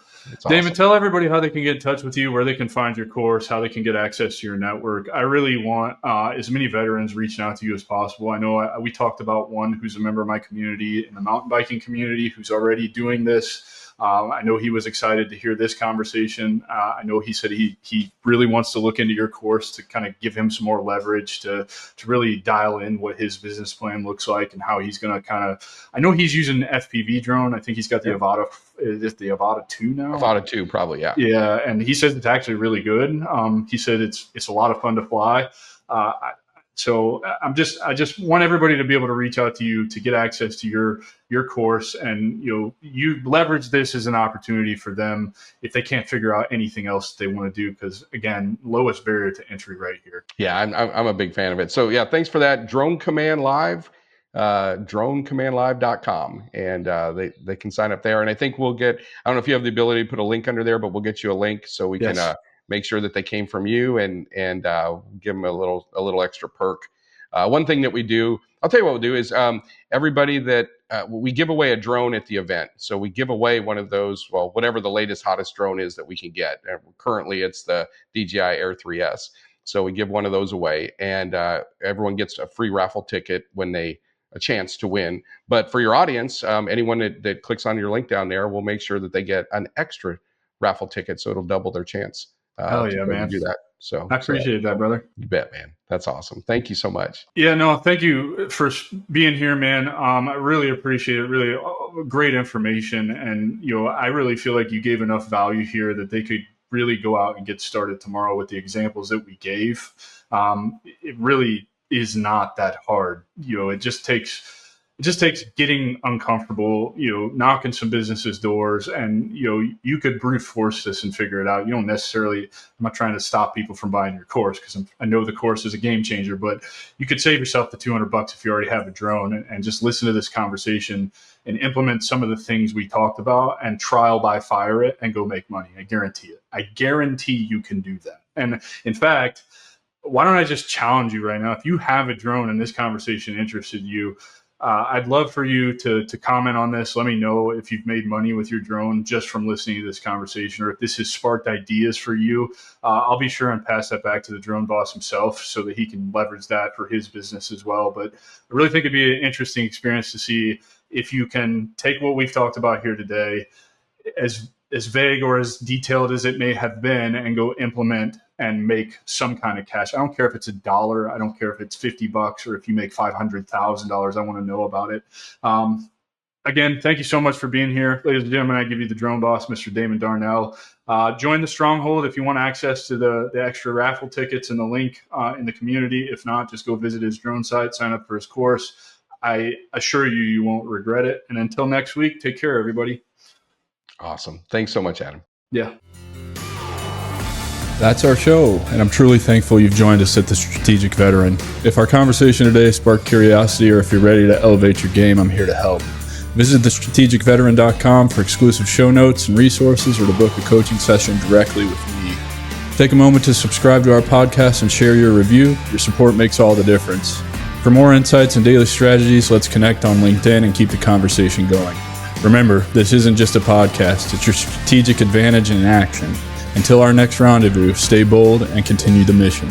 Damon, awesome. Tell everybody how they can get in touch with you, where they can find your course, how they can get access to your network. I really want as many veterans reaching out to you as possible. I know we talked about one who's a member of my community in the mountain biking community who's already doing this. I know he was excited to hear this conversation. I know he said he really wants to look into your course to kind of give him some more leverage to really dial in what his business plan looks like and how he's going to kind of. I know he's using an FPV drone. I think he's got the Avata. Is it the Avata 2 now? Avata 2, probably, yeah. Yeah, and he says it's actually really good. He said it's a lot of fun to fly. So I just want everybody to be able to reach out to you to get access to your course, and you leverage this as an opportunity for them if they can't figure out anything else they want to do, because again, lowest barrier to entry right here. Yeah, I'm a big fan of it. So yeah, thanks for that. Drone Command Live, dronecommandlive.com, and they can sign up there. And I think we'll get, I don't know if you have the ability to put a link under there, but we'll get you a link so we can make sure that they came from you, and give them a little extra perk. One thing that we do, I'll tell you what we'll do is everybody that we give away a drone at the event. So we give away one of those, well, whatever the latest, hottest drone is that we can get. Currently, it's the DJI Air 3S. So we give one of those away, and everyone gets a free raffle ticket when a chance to win. But for your audience, anyone that clicks on your link down there, we'll make sure that they get an extra raffle ticket, so it'll double their chance. Hell yeah, man! Do that. So I appreciate that, brother. You bet, man. That's awesome. Thank you so much. Yeah, no, thank you for being here, man. I really appreciate it. Really great information, and I really feel like you gave enough value here that they could really go out and get started tomorrow with the examples that we gave. It really is not that hard. It just takes getting uncomfortable, knocking some businesses' doors, and you could brute force this and figure it out. You don't necessarily. I'm not trying to stop people from buying your course, because I know the course is a game changer, but you could save yourself the $200 if you already have a drone, and just listen to this conversation and implement some of the things we talked about and trial by fire it and go make money. I guarantee it. I guarantee you can do that. And in fact, why don't I just challenge you right now? If you have a drone and this conversation interested you, I'd love for you to comment on this. Let me know if you've made money with your drone just from listening to this conversation, or if this has sparked ideas for you. I'll be sure and pass that back to the drone boss himself so that he can leverage that for his business as well. But I really think it'd be an interesting experience to see if you can take what we've talked about here today, as vague or as detailed as it may have been, and go implement and make some kind of cash. I don't care if it's $1. I don't care if it's $50, or if you make $500,000. I want to know about it. Again, thank you so much for being here. Ladies and gentlemen, I give you the drone boss, Mr. Damon Darnell. Join the Stronghold if you want access to the extra raffle tickets and the link in the community. If not, just go visit his drone site, sign up for his course. I assure you, you won't regret it. And until next week, take care, everybody. Awesome. Thanks so much, Adam. Yeah. That's our show, and I'm truly thankful you've joined us at The Strategic Veteran. If our conversation today sparked curiosity, or if you're ready to elevate your game, I'm here to help. Visit thestrategicveteran.com for exclusive show notes and resources, or to book a coaching session directly with me. Take a moment to subscribe to our podcast and share your review. Your support makes all the difference. For more insights and daily strategies, let's connect on LinkedIn and keep the conversation going. Remember, this isn't just a podcast, it's your strategic advantage in action. Until our next rendezvous, stay bold and continue the mission.